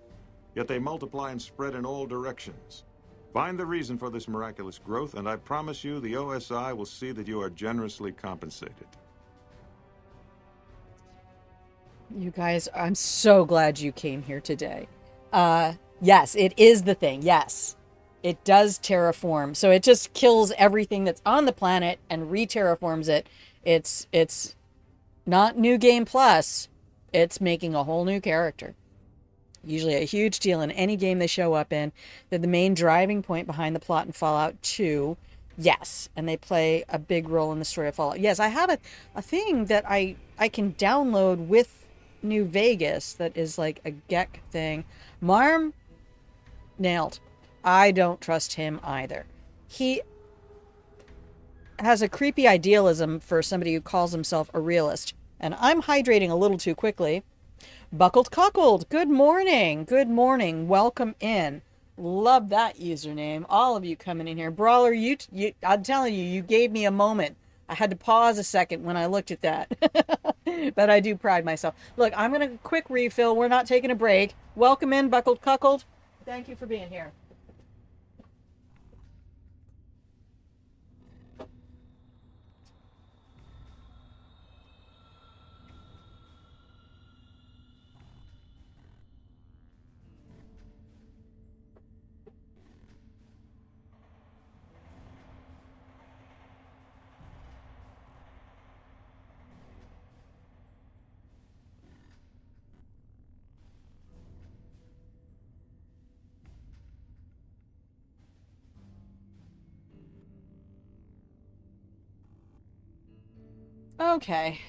Yet they multiply and spread in all directions. Find the reason for this miraculous growth, and I promise you the OSI will see that you are generously compensated. You guys, I'm so glad you came here today. Yes, it is the thing. Yes, it does terraform. So it just kills everything that's on the planet and re-terraforms it. It's not New Game Plus. It's making a whole new character. Usually a huge deal in any game they show up in. They're the main driving point behind the plot in Fallout 2. Yes, and they play a big role in the story of Fallout. Yes, I have a thing that I can download with New Vegas that is like a Gek thing. Marm, nailed. I don't trust him either. He has a creepy idealism for somebody who calls himself a realist. And I'm hydrating a little too quickly. Buckled Cockled, good morning. Good morning. Welcome in. Love that username. All of you coming in here. Brawler, you I'm telling you, you gave me a moment. I had to pause a second when I looked at that. But I do pride myself. Look, I'm going to quick refill. We're not taking a break. Welcome in, Buckled Cuckold. Thank you for being here. Okay.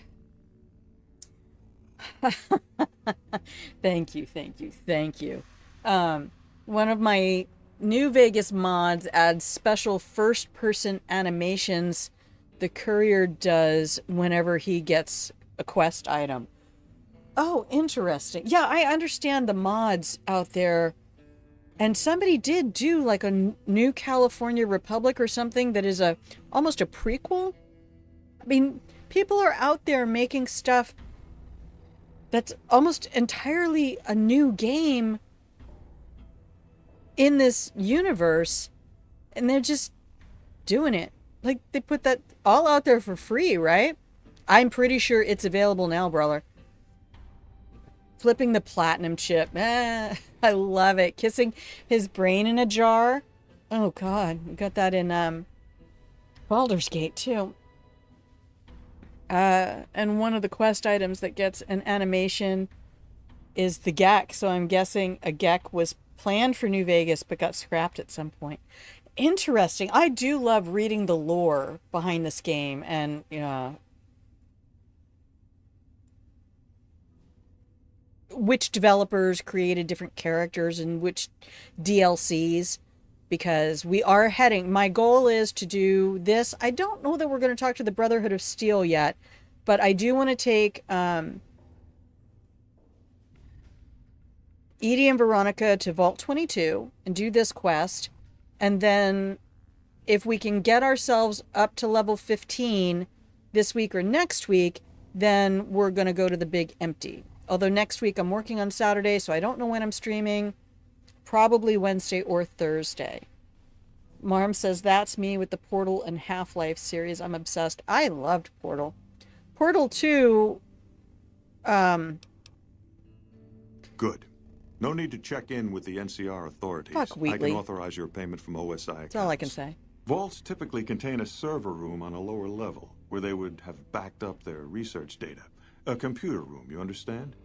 Thank you, thank you, thank you. One of my New Vegas mods adds special first-person animations the courier does whenever he gets a quest item. Oh, interesting. Yeah, I understand the mods out there. And somebody did do like a New California Republic or something that is almost a prequel. I mean, people are out there making stuff that's almost entirely a new game in this universe, and they're just doing it. Like, they put that all out there for free, right? I'm pretty sure it's available now, brother. Flipping the platinum chip. I love it. Kissing his brain in a jar. Oh, God. We got that in Baldur's Gate, too. And one of the quest items that gets an animation is the Gek. So I'm guessing a Gek was planned for New Vegas but got scrapped at some point. Interesting. I do love reading the lore behind this game, and which developers created different characters and which DLCs, because we are heading. My goal is to do this. I don't know that we're going to talk to the Brotherhood of Steel yet, but I do want to take Edie and Veronica to Vault 22 and do this quest. And then if we can get ourselves up to level 15 this week or next week, then we're going to go to the Big Empty. Although next week I'm working on Saturday, so I don't know when I'm streaming. Probably Wednesday or Thursday. Marm says, that's me with the Portal and Half-Life series. I'm obsessed. I loved Portal. Portal 2... Good. No need to check in with the NCR authorities. Fuck Wheatley. I can authorize your payment from OSI accounts. That's all I can say. Vaults typically contain a server room on a lower level, where they would have backed up their research data. A computer room, you understand?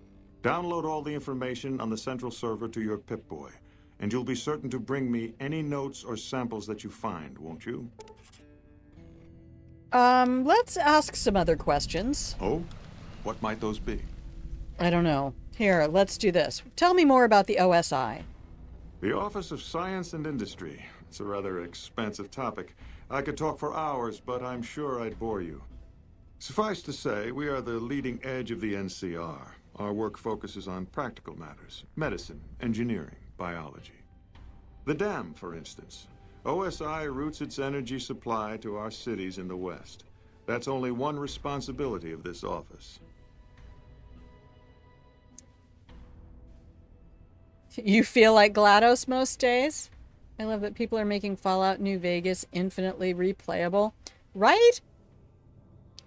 Download all the information on the central server to your Pip-Boy, and you'll be certain to bring me any notes or samples that you find, won't you? Let's ask some other questions. Oh? What might those be? I don't know. Here, let's do this. Tell me more about the OSI. The Office of Science and Industry. It's a rather expansive topic. I could talk for hours, but I'm sure I'd bore you. Suffice to say, we are the leading edge of the NCR. Our work focuses on practical matters: medicine, engineering, biology. The dam, for instance. OSI routes its energy supply to our cities in the West. That's only one responsibility of this office. You feel like GLaDOS most days? I love that people are making Fallout New Vegas infinitely replayable. Right?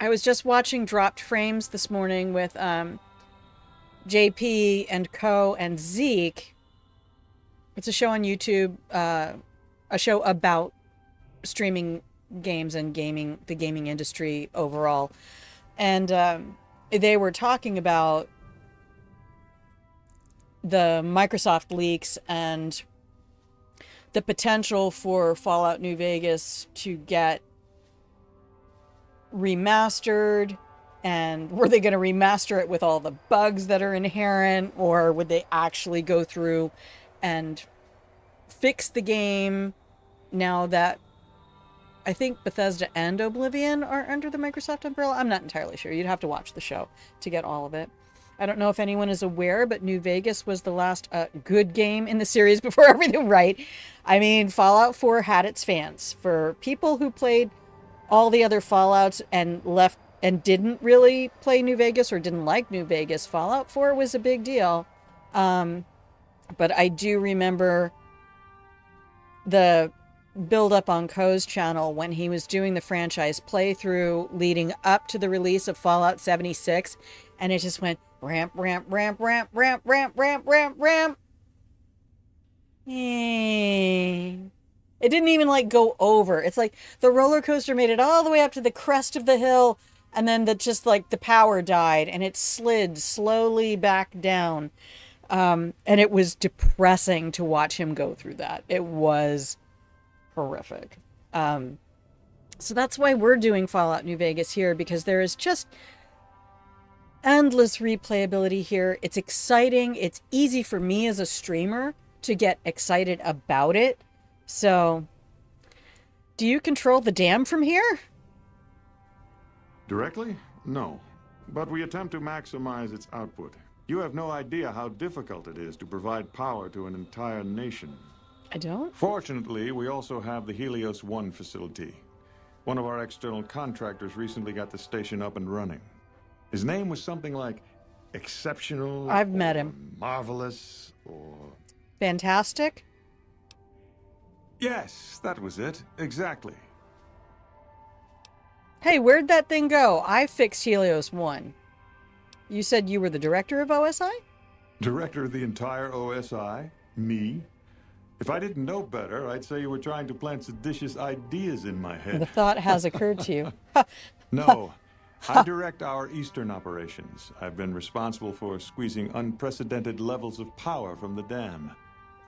I was just watching Dropped Frames this morning with JP and Co. and Zeke. It's a show on YouTube, a show about streaming games and gaming, the gaming industry overall. And they were talking about the Microsoft leaks and the potential for Fallout New Vegas to get remastered, and were they going to remaster it with all the bugs that are inherent, or would they actually go through and fix the game now that I think Bethesda and Oblivion are under the Microsoft umbrella? I'm not entirely sure. You'd have to watch the show to get all of it. I don't know if anyone is aware, but New Vegas was the last good game in the series before everything, right? I mean, Fallout 4 had its fans. For people who played all the other Fallouts and left and didn't really play New Vegas or didn't like New Vegas, Fallout 4 was a big deal. But I do remember the build up on Co's channel when he was doing the franchise playthrough leading up to the release of Fallout 76, and it just went ramp, ramp, ramp, ramp, ramp, ramp, ramp, ramp, ramp. It didn't even like go over. It's like the roller coaster made it all the way up to the crest of the hill, and then the power died and it slid slowly back down. And it was depressing to watch him go through that. It was horrific. So that's why we're doing Fallout New Vegas here, because there is just endless replayability here. It's exciting. It's easy for me as a streamer to get excited about it. So, do you control the dam from here? Directly? No. But we attempt to maximize its output. You have no idea how difficult it is to provide power to an entire nation. I don't? Fortunately, we also have the Helios 1 facility. One of our external contractors recently got the station up and running. His name was something like exceptional. I've met him. Marvelous, or Fantastic? yes, that was it. Exactly. Hey, where'd that thing go? I fixed Helios 1. You said you were the director of OSI? Director of the entire OSI? Me? If I didn't know better, I'd say you were trying to plant seditious ideas in my The head. thought has occurred to you. No. I direct our eastern operations. I've been responsible for squeezing unprecedented levels of power from the dam.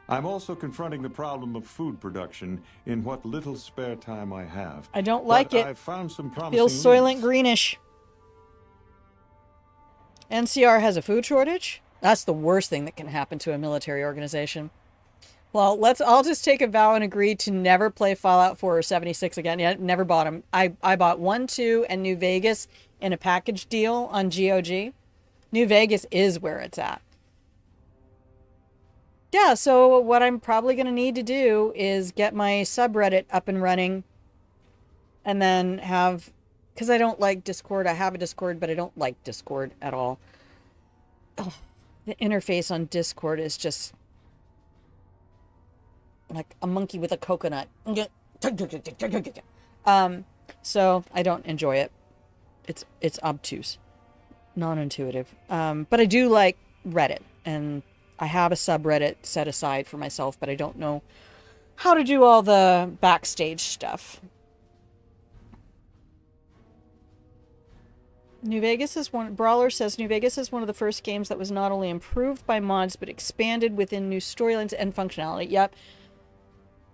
I'm also confronting the problem of food production in what little spare time I have. I don't like it. I've found some promising Feels soylent leads. greenish. NCR has a food shortage? That's the worst thing that can happen to a military organization. Well, I'll just take a vow and agree to never play Fallout 4 or 76 again. Yeah, never bought them. I bought 1, 2, and New Vegas in a package deal on GOG. New Vegas is where it's at. Yeah, so what I'm probably going to need to do is get my subreddit up and running and then have, because I don't like Discord. I have a Discord, but I don't like Discord at all. Oh, the interface on Discord is just like a monkey with a coconut. So I don't enjoy it. It's obtuse, non-intuitive. But I do like Reddit, and I have a subreddit set aside for myself, but I don't know how to do all the backstage stuff. New Vegas is one. Brawler says New Vegas is one of the first games that was not only improved by mods but expanded within new storylines and functionality. Yep.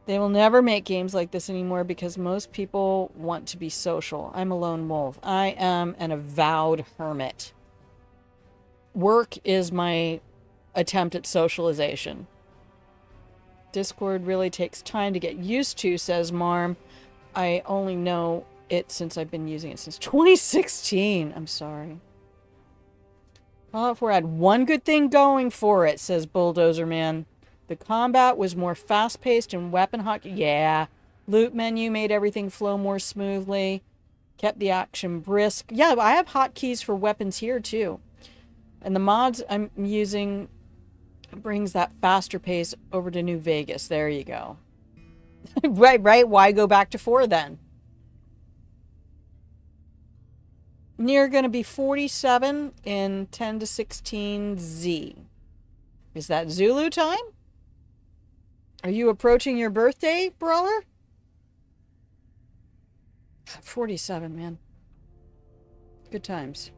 They will never make games like this anymore because most people want to be social. I'm a lone wolf. I am an avowed hermit. Work is my attempt at socialization. Discord really takes time to get used to, says Marm. I only know it since I've been using it since 2016. I'm sorry. Fallout 4 had one good thing going for it, says Bulldozer Man. The combat was more fast-paced and weapon hockey. Yeah. Loot menu made everything flow more smoothly. Kept the action brisk. Yeah, I have hotkeys for weapons here, too. And the mods I'm using brings that faster pace over to New Vegas. There you go. Right. Why go back to 4 then? Near going to be 47 in 10 to 16 Z. Is that Zulu time? Are you approaching your birthday, Brawler? 47, man. Good times.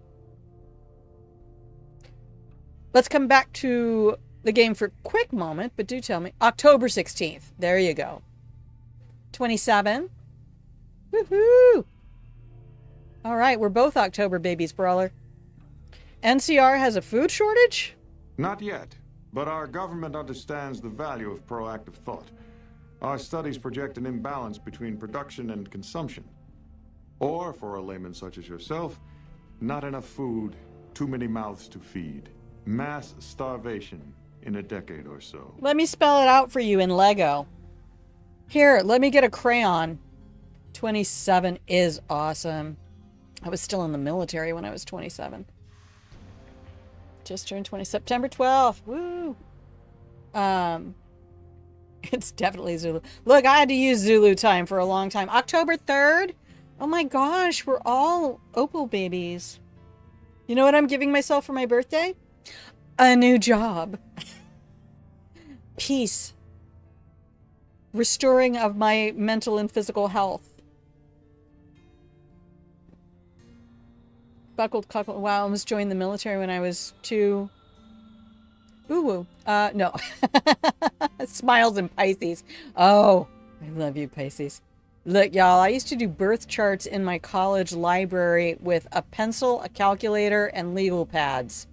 Let's come back to the game for a quick moment, but do tell me. October 16th. There you go. 27. Woohoo! All right, we're both October babies, Brawler. NCR has a food shortage? Not yet, but our government understands the value of proactive thought. Our studies project an imbalance between production and consumption. Or, for a layman such as yourself, not enough food, too many mouths to feed. Mass starvation in a decade or so. Let me spell it out for you in Lego. Here, let me get a crayon. 27 is awesome. I was still in the military when I was 27. Just turned 20. September 12th. Woo! It's definitely Zulu. Look, I had to use Zulu time for a long time. October 3rd? Oh my gosh, we're all Opal babies. You know what I'm giving myself for my birthday? A new job. Peace. Restoring of my mental and physical health. Buckled cuckold. Wow, I almost joined the military when I was 2. Ooh, no. Smiles and Pisces. Oh, I love you, Pisces. Look, y'all, I used to do birth charts in my college library with a pencil, a calculator, and legal pads.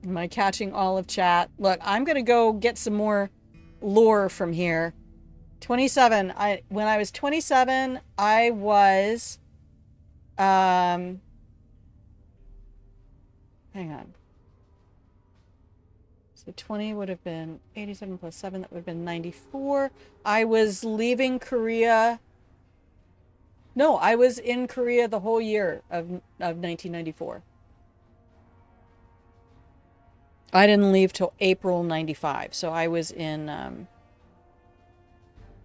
Am I catching all of chat? Look, I'm going to go get some more lore from here. 27. When I was 27, I was... hang on. So 20 would have been 87 plus 7. That would have been 94. I was leaving Korea. No, I was in Korea the whole year of 1994. I didn't leave till April 95. So I was in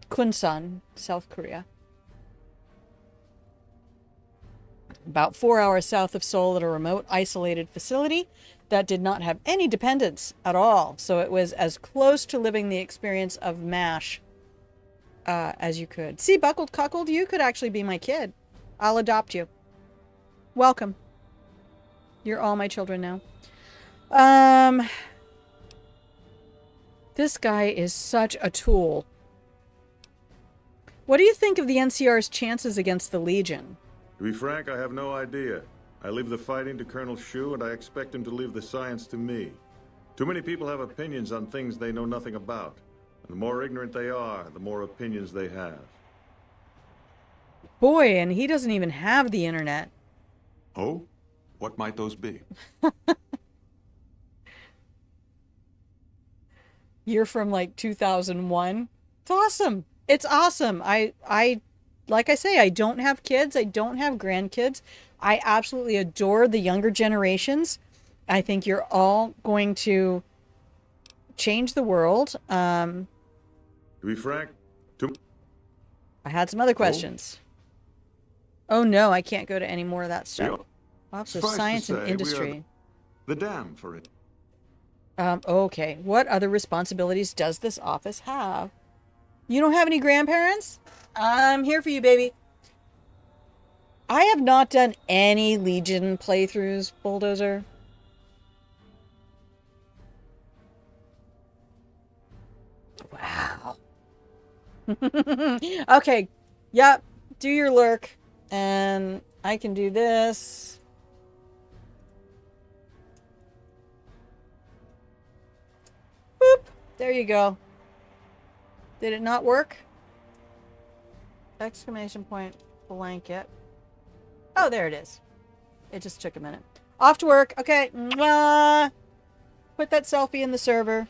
Kunsan, South Korea. about 4 hours south of Seoul at a remote, isolated facility that did not have any dependents at all. So it was as close to living the experience of MASH as you could. See, Buckled Cuckold, you could actually be my kid. I'll adopt you. Welcome. You're all my children now. This guy is such a tool. What do you think of the NCR's chances against the Legion? To be frank, I have no idea. I leave the fighting to Colonel Shu, and I expect him to leave the science to me. Too many people have opinions on things they know nothing about. And the more ignorant they are, the more opinions they have. Boy, and he doesn't even have the internet. Oh? What might those be? You're from like 2001. It's awesome. It's awesome. I like I say, I don't have kids. I don't have grandkids. I absolutely adore the younger generations. I think you're all going to change the world. To be frank, I had some other questions. Oh no, I can't go to any more of that stuff. Lots of science and industry. The dam for it. Okay. What other responsibilities does this office have? You don't have any grandparents? I'm here for you, baby. I have not done any Legion playthroughs, Bulldozer. Wow. Okay. Yep. Do your lurk. And I can do this. Boop. There you go. Did it not work? Exclamation point blanket. Oh, there it is. It just took a minute. Off to work. Okay. Mwah. Put that selfie in the server.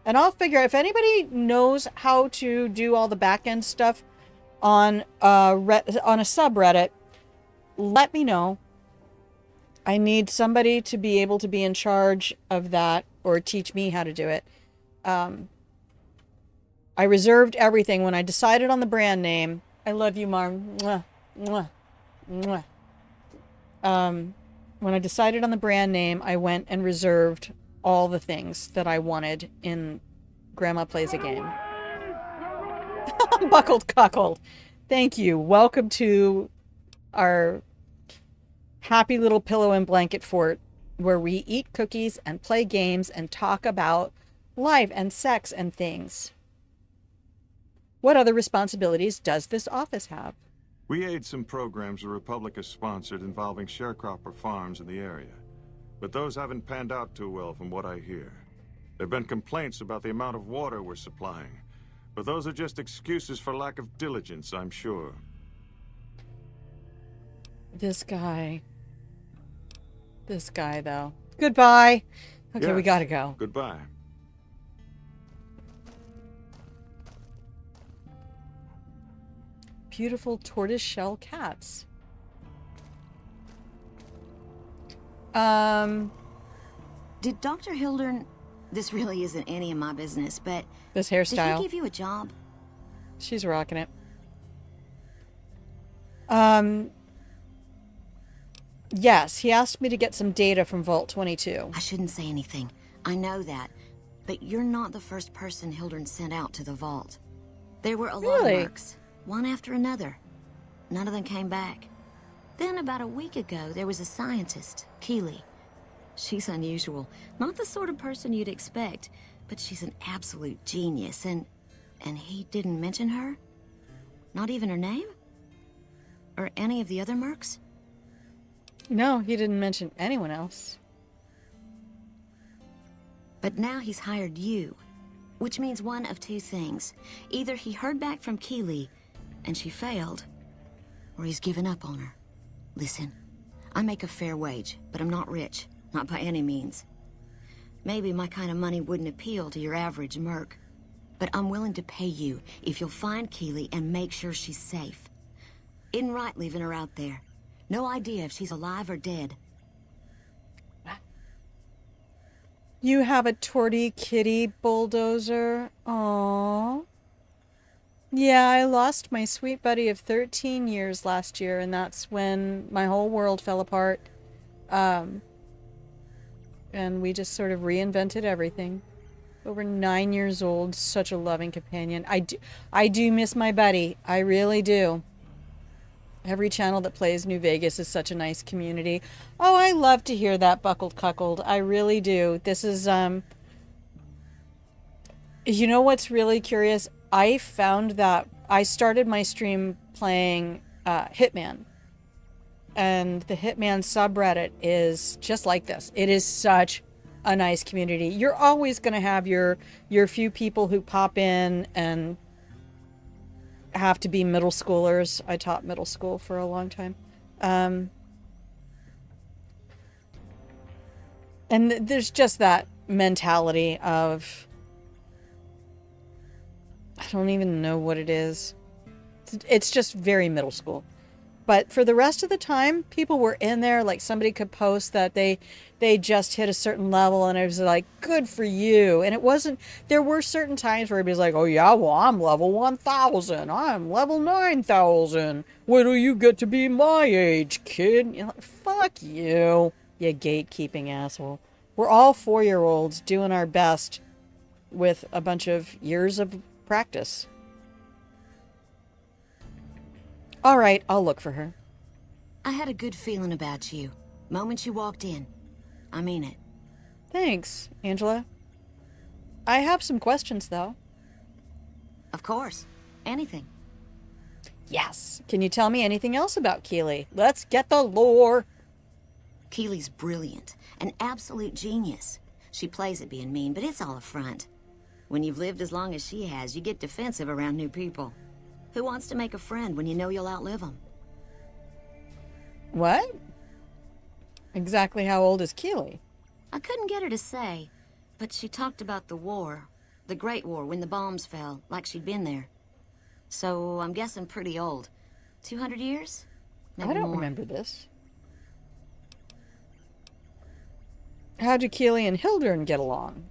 And I'll figure out if anybody knows how to do all the back end stuff on a subreddit, let me know. I need somebody to be able to be in charge of that or teach me how to do it. I reserved everything when I decided on the brand name. I love you, Marm. Mwah, mwah, mwah. When I decided on the brand name, I went and reserved all the things that I wanted in Grandma Plays a Game. Buckled Cuckold. Thank you. Welcome to our happy little pillow and blanket fort where we eat cookies and play games and talk about life and sex and things. What other responsibilities does this office have? We aid some programs the Republic has sponsored involving sharecropper farms in the area. But those haven't panned out too well from what I hear. There have been complaints about the amount of water we're supplying. But those are just excuses for lack of diligence, I'm sure. This guy, though. Goodbye. Okay, Yes. we gotta go. Goodbye. Beautiful tortoiseshell cats. Did Dr. Hildern... This really isn't any of my business, but... This Did hairstyle. he give you a job? She's rocking it. Yes, he asked me to get some data from Vault 22. I shouldn't say anything. I know that. But you're not the first person Hildern sent out to the vault. There were a lot of Really? mercs, one after another. None of them came back. Then about a week ago, there was a scientist, Keeley. She's unusual. Not the sort of person you'd expect, but she's an absolute genius, and he didn't mention her? Not even her name? Or any of the other mercs? No, he didn't mention anyone else. But now he's hired you, which means one of two things. Either he heard back from Keeley, and she failed, or he's given up on her. Listen, I make a fair wage, but I'm not rich, not by any means. Maybe my kind of money wouldn't appeal to your average merc, but I'm willing to pay you if you'll find Keeley and make sure she's safe. Isn't right leaving her out there. No idea if she's alive or dead. You have a torty kitty, Bulldozer. Aww. Yeah, I lost my sweet buddy of 13 years last year, and that's when my whole world fell apart. Um, and we just sort of reinvented everything. Over 9 years old, such a loving companion. I do miss my buddy. I really do. Every channel that plays New Vegas is such a nice community. Oh, I love to hear that, Buckled Cuckold. I really do. This is, you know what's really curious? I found that I started my stream playing Hitman. And the Hitman subreddit is just like this. It is such a nice community. You're always going to have your few people who pop in and have to be middle schoolers. I taught middle school for a long time. And there's just that mentality of, I don't even know what it is. It's just very middle school. But for the rest of the time, people were in there. Like, somebody could post that they just hit a certain level, and it was like, good for you. And it wasn't, there were certain times where everybody's like, oh yeah, well, I'm level 1,000. I'm level 9,000. Wait till you get to be my age, kid. You're like, fuck you, you gatekeeping asshole. We're all 4-year-olds doing our best with a bunch of years of practice. All right, I'll look for her. I had a good feeling about you. Moment you walked in. I mean it. Thanks, Angela. I have some questions, though. Of course. Anything. Yes. Can you tell me anything else about Keeley? Let's get the lore. Keely's brilliant. An absolute genius. She plays at being mean, but it's all a front. When you've lived as long as she has, you get defensive around new people. Who wants to make a friend when you know you'll outlive them? What? Exactly how old is Keeley? I couldn't get her to say, but she talked about the war. The Great War, when the bombs fell, like she'd been there. So, I'm guessing pretty old. 200 years? Maybe I don't more. remember this. How do Keeley and Hildern get along?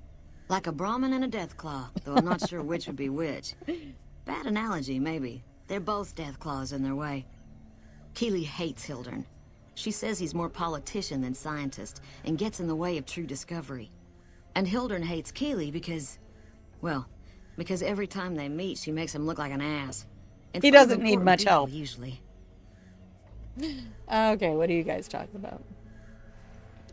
Like a Brahmin and a Deathclaw, though I'm not sure which would be which. Bad analogy, maybe. They're both Deathclaws in their way. Keeley hates Hildern. She says he's more politician than scientist, and gets in the way of true discovery. And Hildern hates Keeley because, well, because every time they meet, she makes him look like an ass. He doesn't need much people, help. usually. Okay, what are you guys talking about?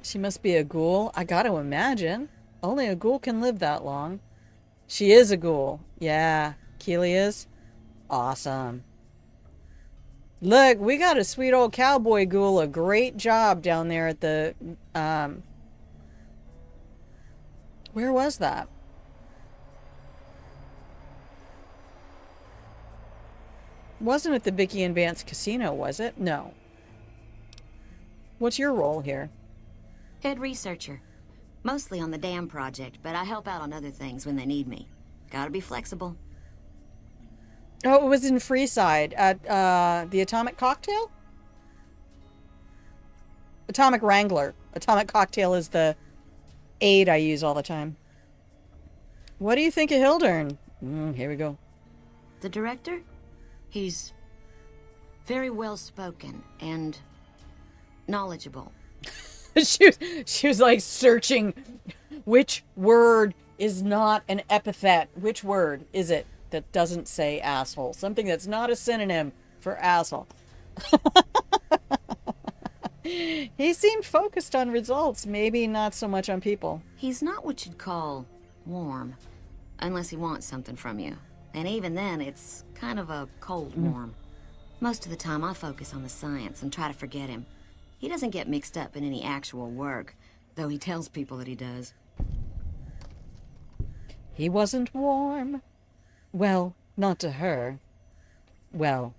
She must be a ghoul. I gotta imagine. Only a ghoul can live that long. She is a ghoul. Yeah, Keeley is. Awesome. Look, we got a sweet old cowboy ghoul. A great job down there at the, where was that? Wasn't it the Vicky and Vance Casino, was it? No. What's your role here? Head researcher. Mostly on the dam project, but I help out on other things when they need me. Gotta be flexible. Oh, it was in Freeside at the Atomic Cocktail? Atomic Wrangler. Atomic Cocktail is the aid I use all the time. What do you think of Hildern? Here we go. The director? He's very well spoken and knowledgeable. she was like searching which word is not an epithet. Which word is it that doesn't say asshole? Something that's not a synonym for asshole. He seemed focused on results, maybe not so much on people. He's not what you'd call warm, unless he wants something from you. And even then, it's kind of a cold warm. Most of the time, I focus on the science and try to forget him. He doesn't get mixed up in any actual work, though he tells people that he does. He wasn't warm. Well, not to her. Well,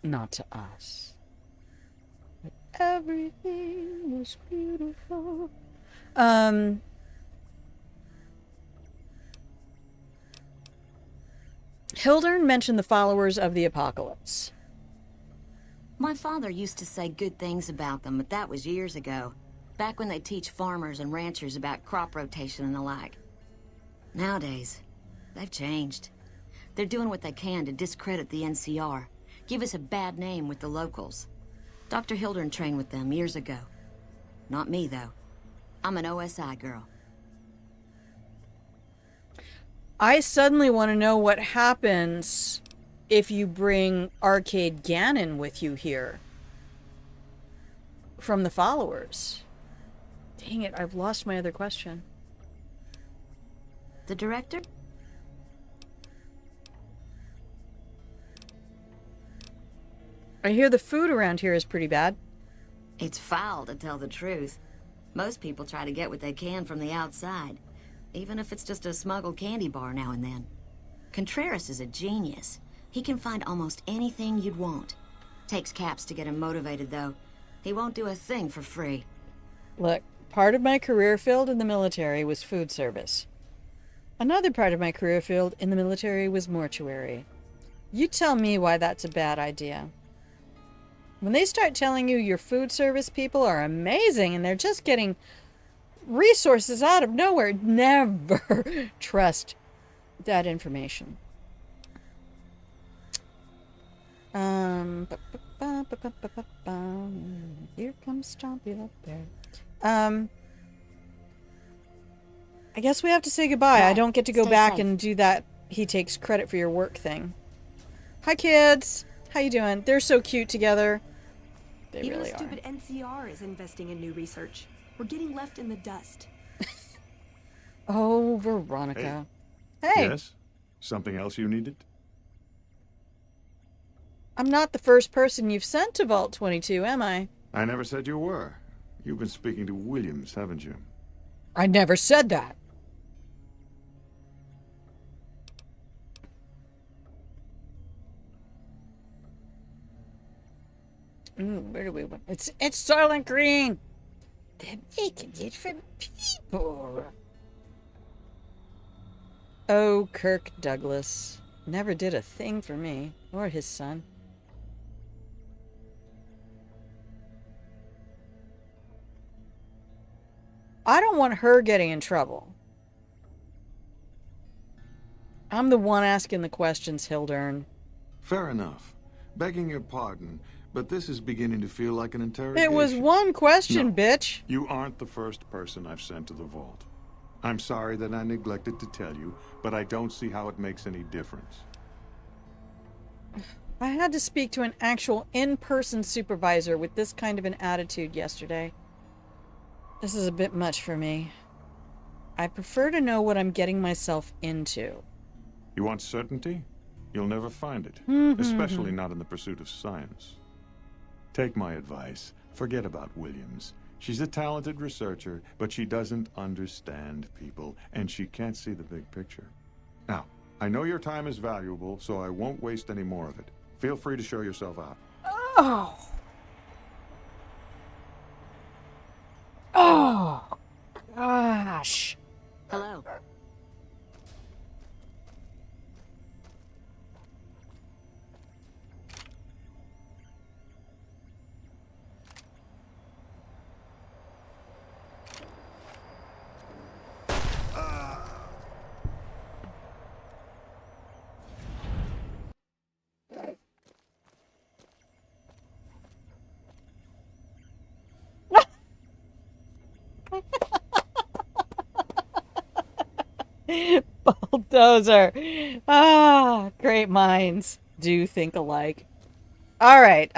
not to us. But everything was beautiful. Hildern mentioned the followers of the apocalypse. My father used to say good things about them, but that was years ago. Back when they teach farmers and ranchers about crop rotation and the like. Nowadays, they've changed. They're doing what they can to discredit the NCR, give us a bad name with the locals. Dr. Hildern trained with them years ago. Not me, though. I'm an OSI girl. I suddenly want to know what happens if you bring Arcade Gannon with you here. From the followers. Dang it, I've lost my other question. The director? I hear the food around here is pretty bad. It's foul, to tell the truth. Most people try to get what they can from the outside, even if it's just a smuggled candy bar now and then. Contreras is a genius. He can find almost anything you'd want. Takes Caps to get him motivated, though. He won't do a thing for free. Look, part of my career field in the military was food service. Another part of my career field in the military was mortuary. You tell me why that's a bad idea. When they start telling you your food service people are amazing and they're just getting resources out of nowhere, never trust that information. Here comes Stompy the Bear. I guess we have to say goodbye. I don't get to go back and do that he takes credit for your work thing. Hi, kids. How you doing? They're so cute together. They Even really the are. stupid NCR is investing in new research. We're getting left in the dust. Oh, Veronica. Hey. Yes? Something else you needed? I'm not the first person you've sent to Vault 22, am I? I never said you were. You've been speaking to Williams, haven't you? I never said that. Where do we want? It's Soylent Green. They're making it for people. Oh, Kirk Douglas. Never did a thing for me, or his son. I don't want her getting in trouble. I'm the one asking the questions, Hildern. Fair enough. Begging your pardon, but this is beginning to feel like an interrogation. It was one question, No, bitch. You aren't the first person I've sent to the vault. I'm sorry that I neglected to tell you, but I don't see how it makes any difference. I had to speak to an actual in-person supervisor with this kind of an attitude yesterday. This is a bit much for me. I prefer to know what I'm getting myself into. You want certainty? You'll never find it, especially not in the pursuit of science. Take my advice. Forget about Williams. She's a talented researcher, but she doesn't understand people, and she can't see the big picture. Now, I know your time is valuable, so I won't waste any more of it. Feel free to show yourself out. Oh! Oh! Gosh! Hello. Bulldozer. Ah, great minds do think alike. All right.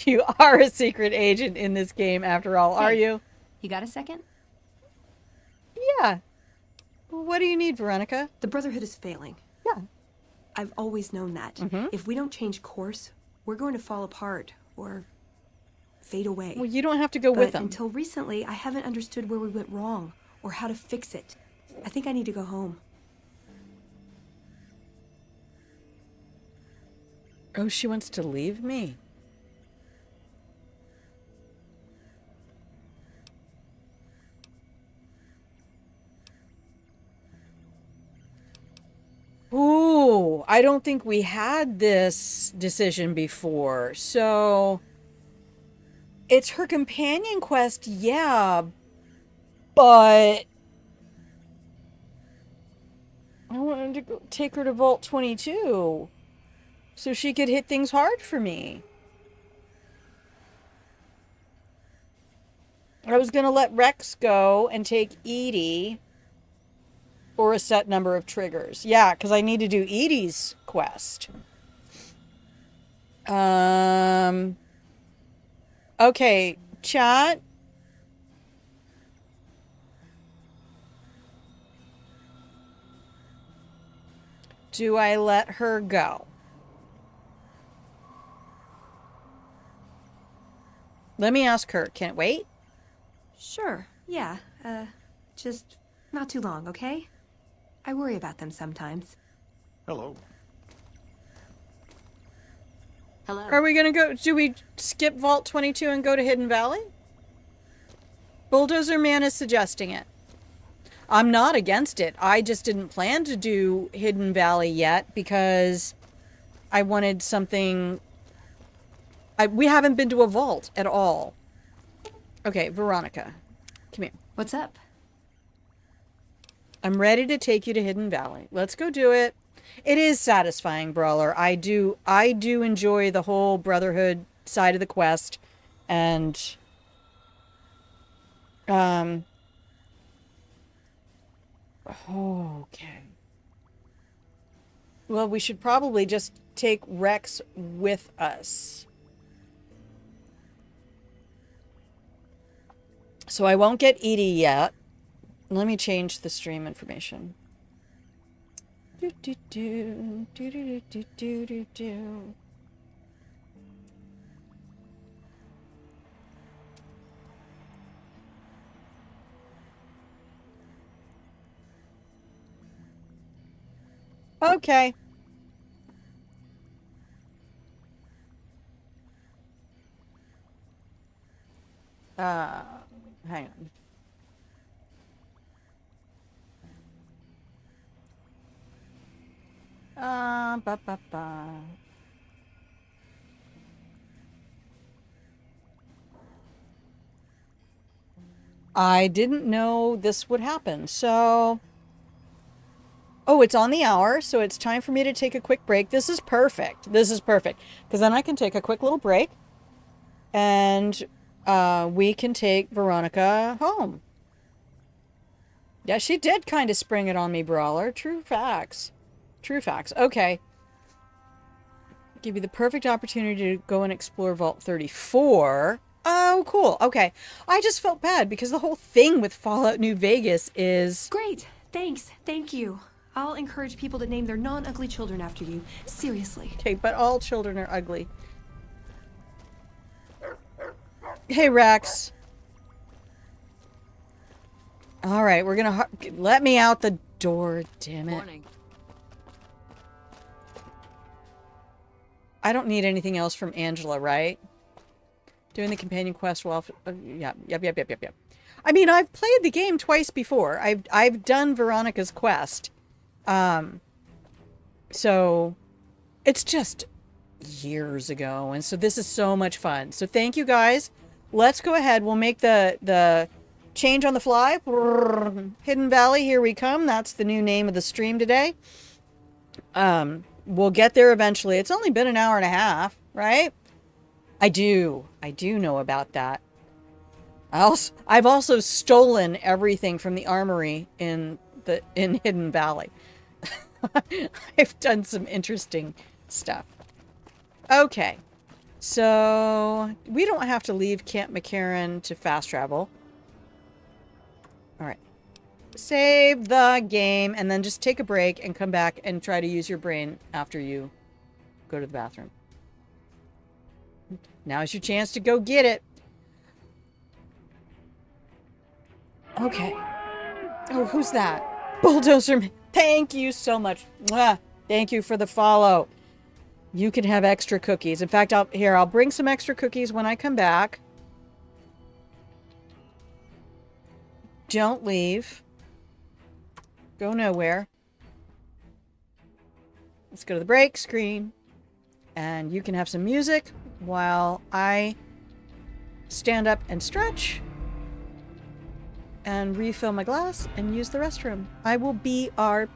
You are a secret agent in this game after all, are you? You got a second? Yeah. What do you need, Veronica? The Brotherhood is failing. Yeah. I've always known that. If we don't change course, we're going to fall apart or fade away. Well, you don't have to go with them. Until recently, I haven't understood where we went wrong or how to fix it. I think I need to go home. Oh, she wants to leave me. Ooh, I don't think we had this decision before. So it's her companion quest, yeah, but I wanted to go take her to Vault 22 so she could hit things hard for me. I was going to let Rex go and take Edie for a set number of triggers. Yeah, because I need to do Edie's quest. Okay, chat. Do I let her go? Let me ask her. Can it wait? Sure, yeah. Just not too long, okay? I worry about them sometimes. Hello. Hello. Are we gonna go? Do we skip Vault 22 and go to Hidden Valley? Bulldozer Man is suggesting it. I'm not against it. I just didn't plan to do Hidden Valley yet because I wanted something. We haven't been to a vault at all. Okay, Veronica, come here. What's up? I'm ready to take you to Hidden Valley. Let's go do it. It is satisfying, Brawler. I do enjoy the whole Brotherhood side of the quest, and okay. Well, we should probably just take Rex with us. So I won't get Edie yet. Let me change the stream information. Do, do, do, do, do, do, do, do, do. Okay. Hang on. Ba, ba, ba. I didn't know this would happen, so... Oh, it's on the hour, so it's time for me to take a quick break. This is perfect. This is perfect. Because then I can take a quick little break, and we can take Veronica home. Yeah, she did kind of spring it on me, Brawler. True facts. True facts. Okay. Give you the perfect opportunity to go and explore Vault 34. Oh, cool. Okay. I just felt bad because the whole thing with Fallout New Vegas is... Great! Thanks. Thank you. I'll encourage people to name their non-ugly children after you. Seriously. Okay, but all children are ugly. Hey, Rex. All right, we're gonna... Let me out the door, damn it. Morning. I don't need anything else from Angela, right? Doing the companion quest while... yeah, yep. I mean, I've played the game twice before. I've done Veronica's quest. So it's just years ago. And so this is so much fun. So thank you guys. Let's go ahead. We'll make the change on the fly. Hidden Valley, here we come. That's the new name of the stream today. We'll get there eventually. It's only been an hour and a half, right? I do know about that. I've also stolen everything from the armory in Hidden Valley. I've done some interesting stuff. Okay. So we don't have to leave Camp McCarran to fast travel. All right. Save the game and then just take a break and come back and try to use your brain after you go to the bathroom. Now's your chance to go get it. Okay. Oh, who's that? Bulldozer Man. Thank you so much. Mwah. Thank you for the follow. You can have extra cookies. In fact, I'll bring some extra cookies when I come back. Don't leave. Go nowhere. Let's go to the break screen. And you can have some music while I stand up and stretch. and refill my glass and use the restroom. I will BRB.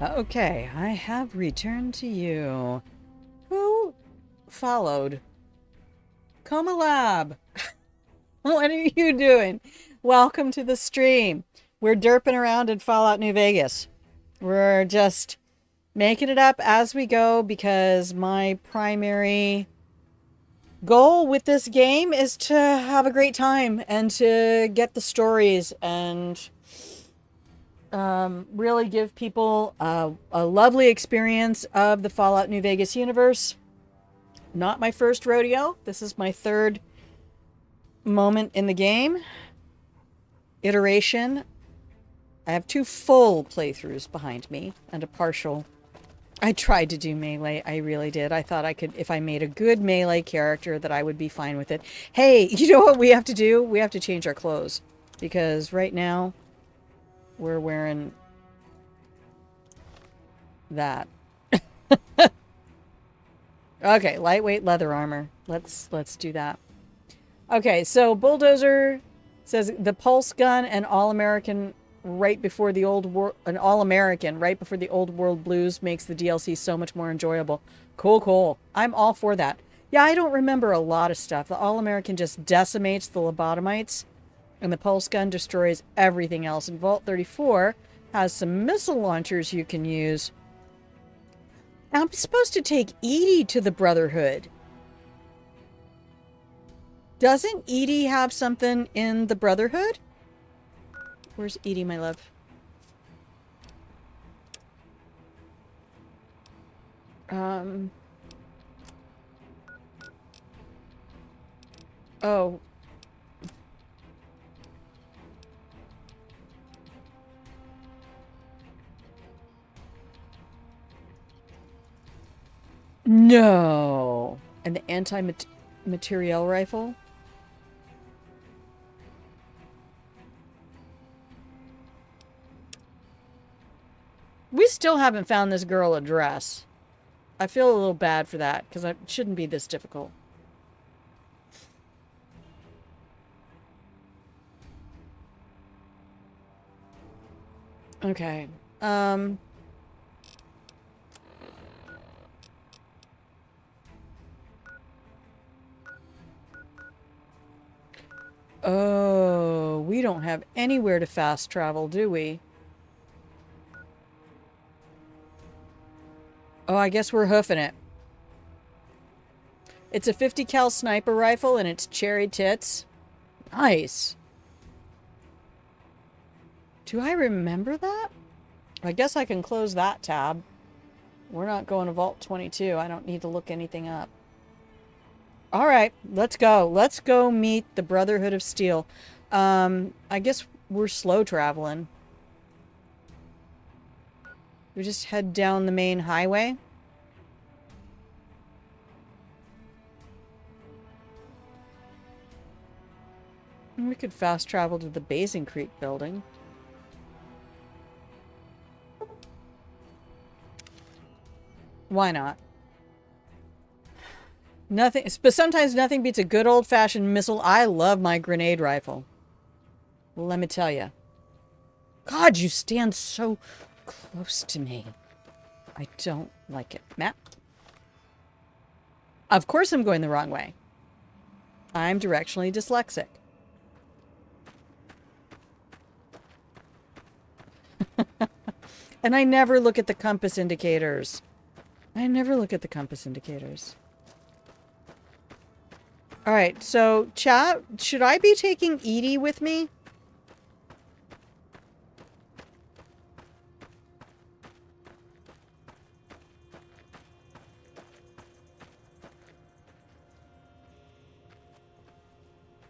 Okay, I have returned to you. Who followed? Coma Lab. What are you doing? Welcome to the stream. We're derping around in Fallout New Vegas. We're just making it up as we go because my primary goal with this game is to have a great time and to get the stories and really give people a lovely experience of the Fallout New Vegas universe. Not my first rodeo. This is my third moment in the game. Iteration. I have 2 full playthroughs behind me and a partial. I tried to do melee. I really did. I thought I could, if I made a good melee character, that I would be fine with it. Hey, you know what we have to do? We have to change our clothes. Because right now, we're wearing that. Okay, lightweight leather armor. Let's do that. Okay, so Bulldozer says the pulse gun and All-American right before the old world, an All-American right before the old world blues makes the DLC so much more enjoyable. Cool. I'm all for that. Yeah, I don't remember a lot of stuff. The All-American just decimates the lobotomites, and the pulse gun destroys everything else. And Vault 34 has some missile launchers you can use. I'm supposed to take Edie to the Brotherhood. Doesn't Edie have something in the Brotherhood? Where's Edie, my love? Oh. No. And the anti-materiel rifle? We still haven't found this girl a dress. I feel a little bad for that, because it shouldn't be this difficult. Okay. Oh, we don't have anywhere to fast travel, do we? Oh, I guess we're hoofing it. It's a 50 cal sniper rifle and it's cherry tits. Nice. Do I remember that? I guess I can close that tab. We're not going to Vault 22. I don't need to look anything up. All right, let's go. Let's go meet the Brotherhood of Steel. I guess we're slow traveling. We just head down the main highway. We could fast travel to the Basing Creek building. Why not? Nothing, but sometimes nothing beats a good old-fashioned missile. I love my grenade rifle. Let me tell you. God, you stand so close to me. I don't like it. Matt? Of course I'm going the wrong way. I'm directionally dyslexic. And I never look at the compass indicators. I never look at the compass indicators. Alright, so, chat, should I be taking Edie with me?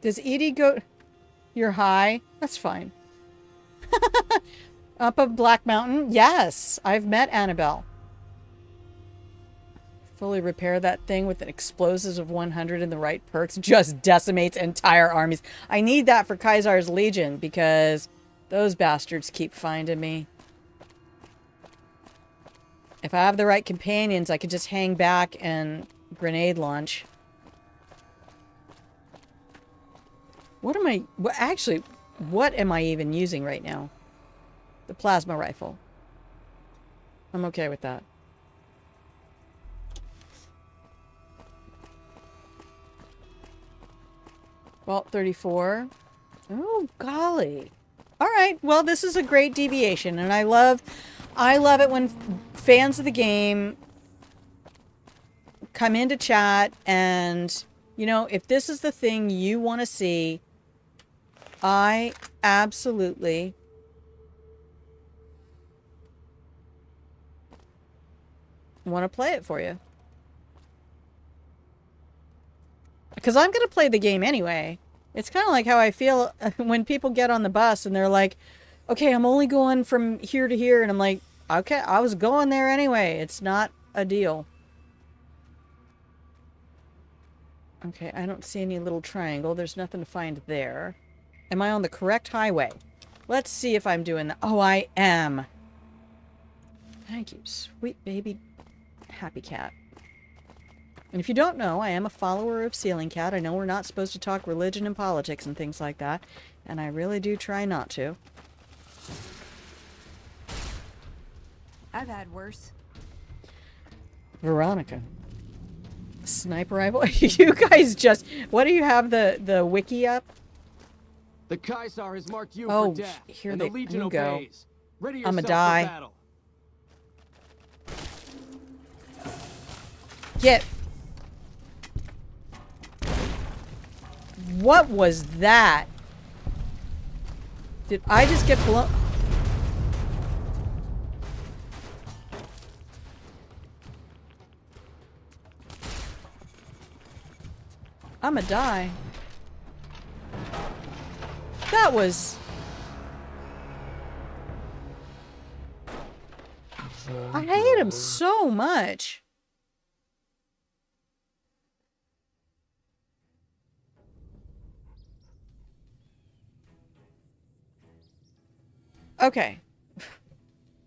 Does Edie go... You're high? That's fine. Up a Black Mountain? Yes! I've met Annabelle. Fully repair that thing with an explosives of 100 and the right perks. Just decimates entire armies. I need that for Kaisar's Legion because those bastards keep finding me. If I have the right companions, I could just hang back and grenade launch. What am I... Actually, what am I even using right now? The plasma rifle. I'm okay with that. Vault 34. Oh, golly. All right. Well, this is a great deviation, and I love it when fans of the game come into chat and, you know, if this is the thing you want to see, I absolutely want to play it for you. Because I'm going to play the game anyway. It's kind of like how I feel when people get on the bus and they're like, okay, I'm only going from here to here. And I'm like, okay, I was going there anyway. It's not a deal. Okay, I don't see any little triangle. There's nothing to find there. Am I on the correct highway? Let's see if I'm doing that. Oh, I am. Thank you, sweet baby happy cat. And if you don't know, I am a follower of Ceiling Cat. I know we're not supposed to talk religion and politics and things like that. And I really do try not to. I've had worse. Veronica. Sniper rifle? You guys just... What do you have the wiki up? The Kaisar has marked you Oh, for death, here and they the Legion go. obeys. Ready I'ma yourself die. for battle. Get... What was that? Did I just get blown? I'ma die. That was... I hate him so much. Okay.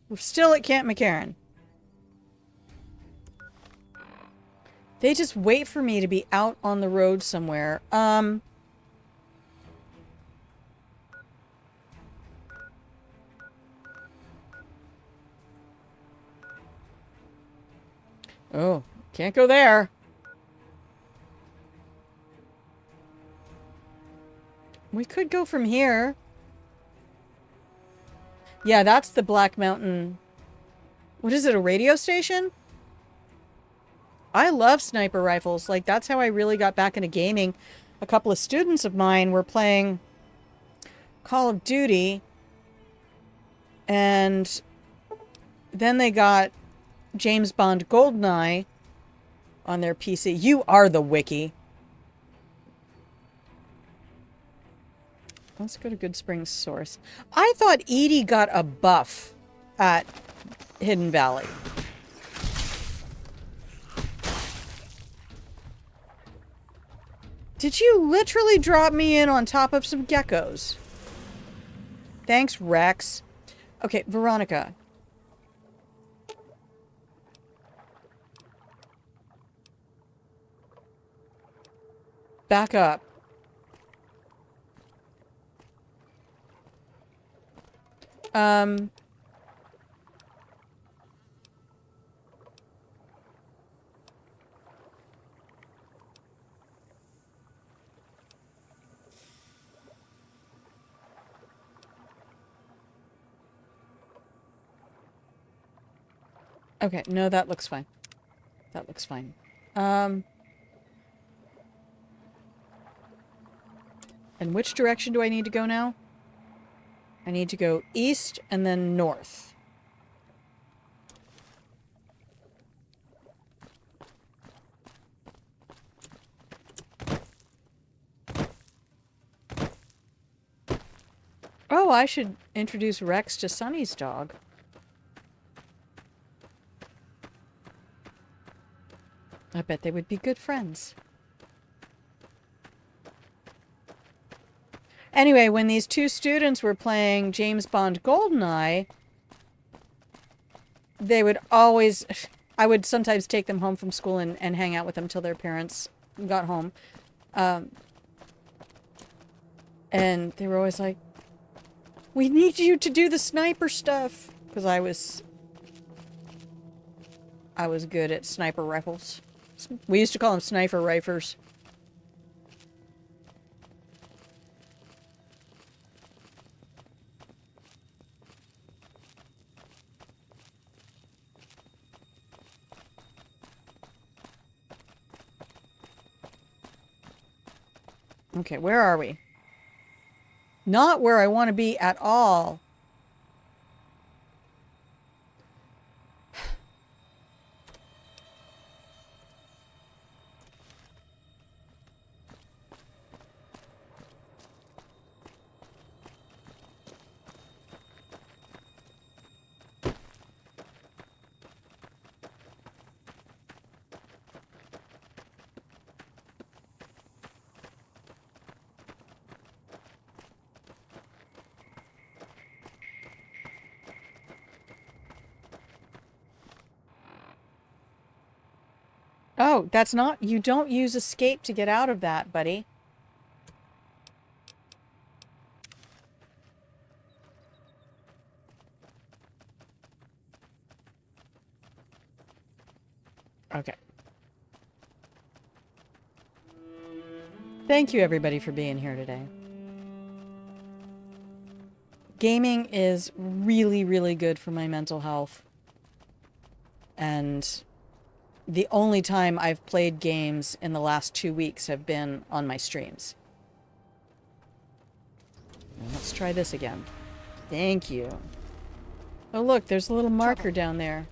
We're still at Camp McCarran. They just wait for me to be out on the road somewhere. Oh, can't go there. We could go from here. Yeah, that's the Black Mountain. What is it, a radio station? I love sniper rifles. Like, that's how I really got back into gaming. A couple of students of mine were playing Call of Duty, and then they got James Bond GoldenEye on their PC. You are the wiki. Let's go to Good Springs Source. I thought Edie got a buff at Hidden Valley. Did you literally drop me in on top of some geckos? Thanks, Rex. Okay, Veronica. Back up. Okay, no, that looks fine. That looks fine. And which direction do I need to go now? I need to go east and then north. Oh, I should introduce Rex to Sunny's dog. I bet they would be good friends. Anyway, when these two students were playing James Bond GoldenEye, they would always... I would sometimes take them home from school and hang out with them till their parents got home. And they were always like, we need you to do the sniper stuff. Because I was good at sniper rifles. We used to call them sniper rifles. Okay, where are we? Not where I want to be at all. Oh, that's not... You don't use escape to get out of that, buddy. Okay. Thank you, everybody, for being here today. Gaming is really, really good for my mental health. And the only time I've played games in the last 2 weeks have been on my streams. Let's try this again. Thank you. Oh, look, there's a little marker down there.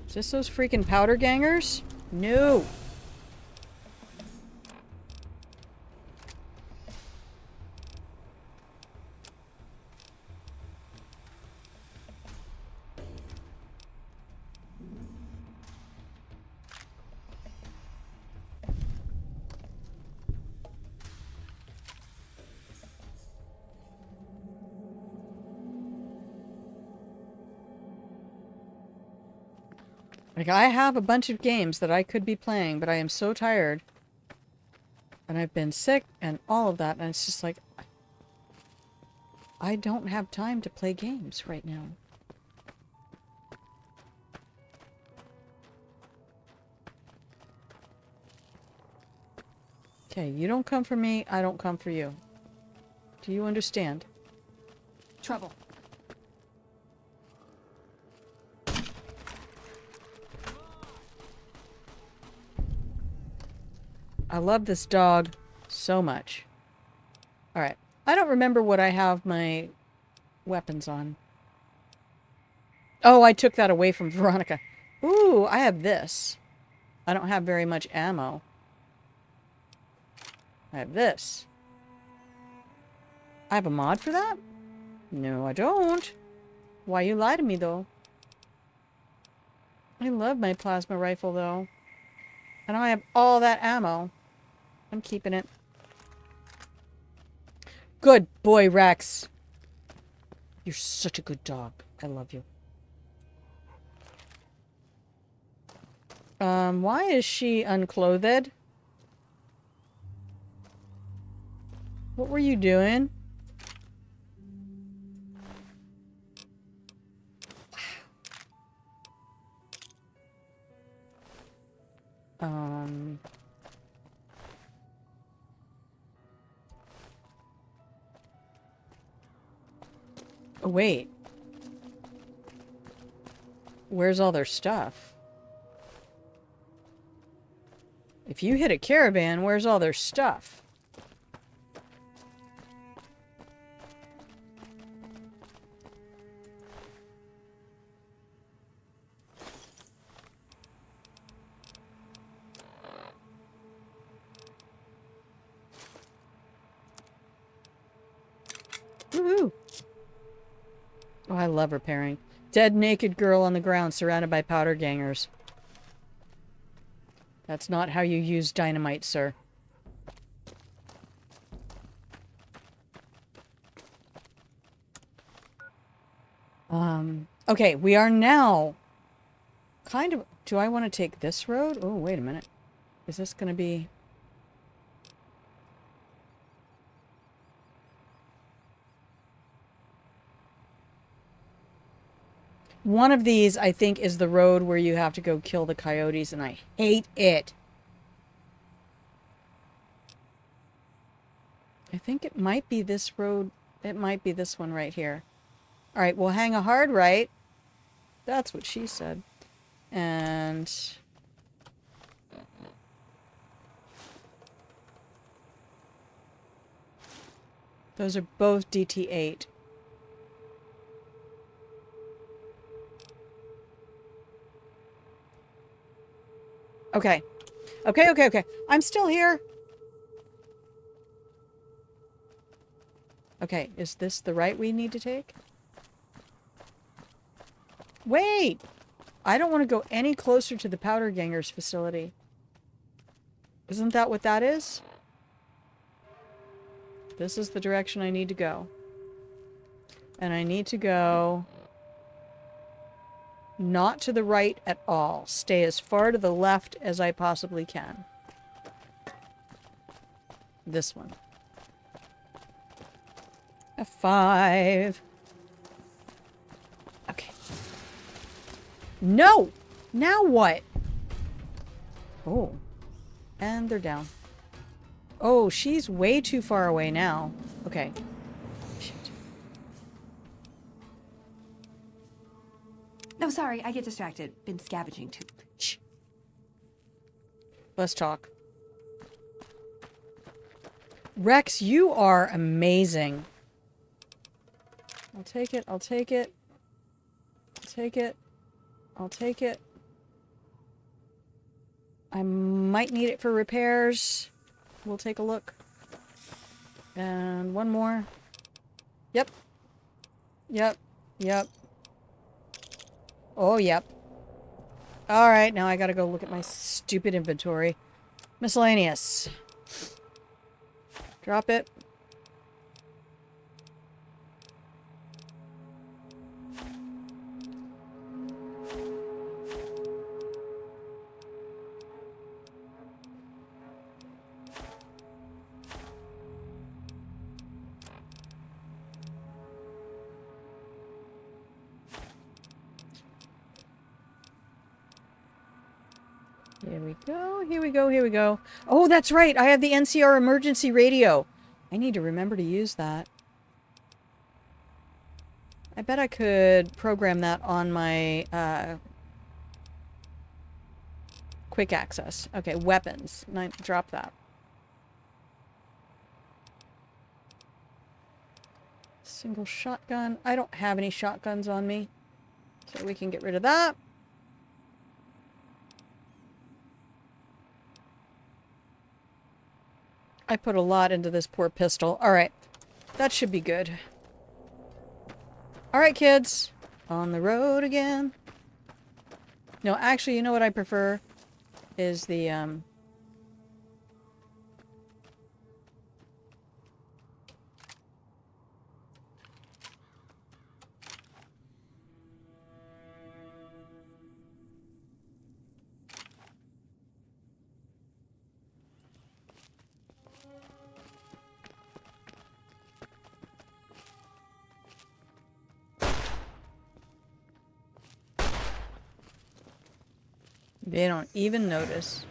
Is this those freaking powder gangers? No. Like, I have a bunch of games that I could be playing, but I am so tired. And I've been sick and all of that, and it's just like... I don't have time to play games right now. Okay, you don't come for me, I don't come for you. Do you understand? Trouble. I love this dog so much. Alright. I don't remember what I have my weapons on. Oh, I took that away from Veronica. Ooh, I have this. I don't have very much ammo. I have this. I have a mod for that? No, I don't. Why you lie to me, though? I love my plasma rifle, though. And I have all that ammo. I'm keeping it. Good boy, Rex. You're such a good dog. I love you. Why is she unclothed? What were you doing? Oh, wait. Where's all their stuff? If you hit a caravan, where's all their stuff? Woohoo! Oh, I love repairing. Dead naked girl on the ground surrounded by powder gangers. That's not how you use dynamite, sir. Okay, we are now kind of... Do I want to take this road? Oh, wait a minute. Is this going to be... One of these, I think, is the road where you have to go kill the coyotes, and I hate it. I think it might be this road. It might be this one right here. All right, we'll hang a hard right. That's what she said. And... those are both DT8. Okay. Okay. I'm still here. Okay, is this the right we need to take? Wait! I don't want to go any closer to the Powder Gangers facility. Isn't that what that is? This is the direction I need to go. And I need to go... not to the right at all. Stay as far to the left as I possibly can. This one. F5. Okay. No! Now what? Oh. And they're down. Oh, she's way too far away now. Okay. Shit. No, sorry, I get distracted. Been scavenging too. Shh. Let's talk. Rex, you are amazing. I'll take it. I'll take it. I'll take it. I'll take it. I might need it for repairs. We'll take a look. And one more. Yep. Yep. Yep. Oh, yep. Alright, now I gotta go look at my stupid inventory. Miscellaneous. Drop it. Here we go, here we go, here we go. Oh, that's right! I have the NCR emergency radio! I need to remember to use that. I bet I could program that on my, quick access. Okay, weapons. Drop that. Single shotgun. I don't have any shotguns on me. So we can get rid of that. I put a lot into this poor pistol. Alright. That should be good. Alright, kids. On the road again. No, actually, you know what I prefer? Is the, they don't even notice.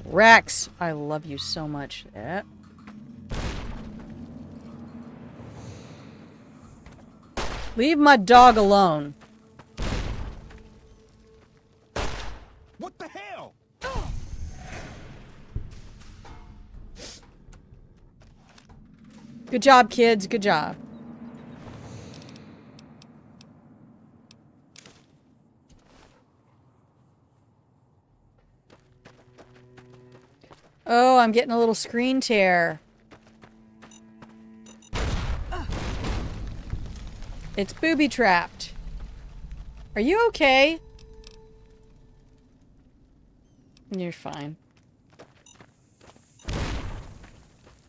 Rex, I love you so much. Yeah. Leave my dog alone. What the hell? Good job, kids. Good job. Oh, I'm getting a little screen tear. It's booby-trapped. Are you okay? You're fine.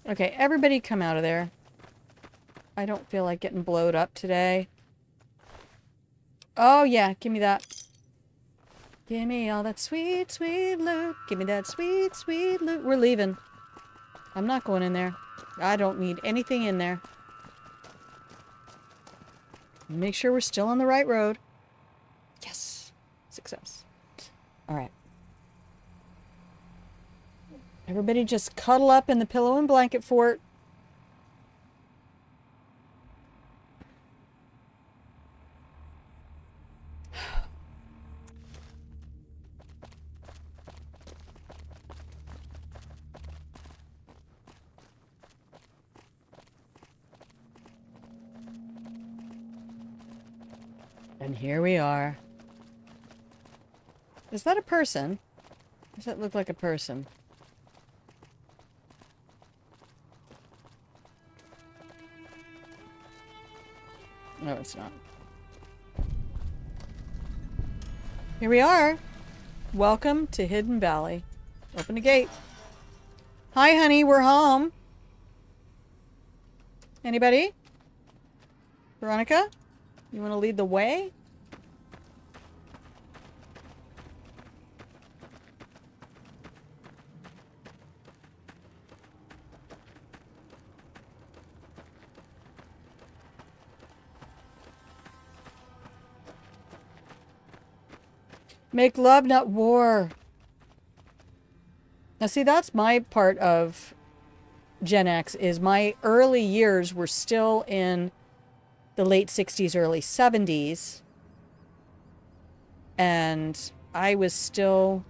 Okay, everybody come out of there. I don't feel like getting blowed up today. Oh, yeah, give me that. Give me all that sweet, sweet loot. Give me that sweet, sweet loot. We're leaving. I'm not going in there. I don't need anything in there. Make sure we're still on the right road. Yes. Success. Alright. Everybody just cuddle up in the pillow and blanket fort. And here we are. Is that a person? Does that look like a person? No, it's not. Here we are. Welcome to Hidden Valley. Open the gate. Hi, honey. We're home. Anybody? Veronica? You want to lead the way? Make love, not war. Now, see, that's my part of Gen X, is my early years were still in the late 60s, early 70s. And I was still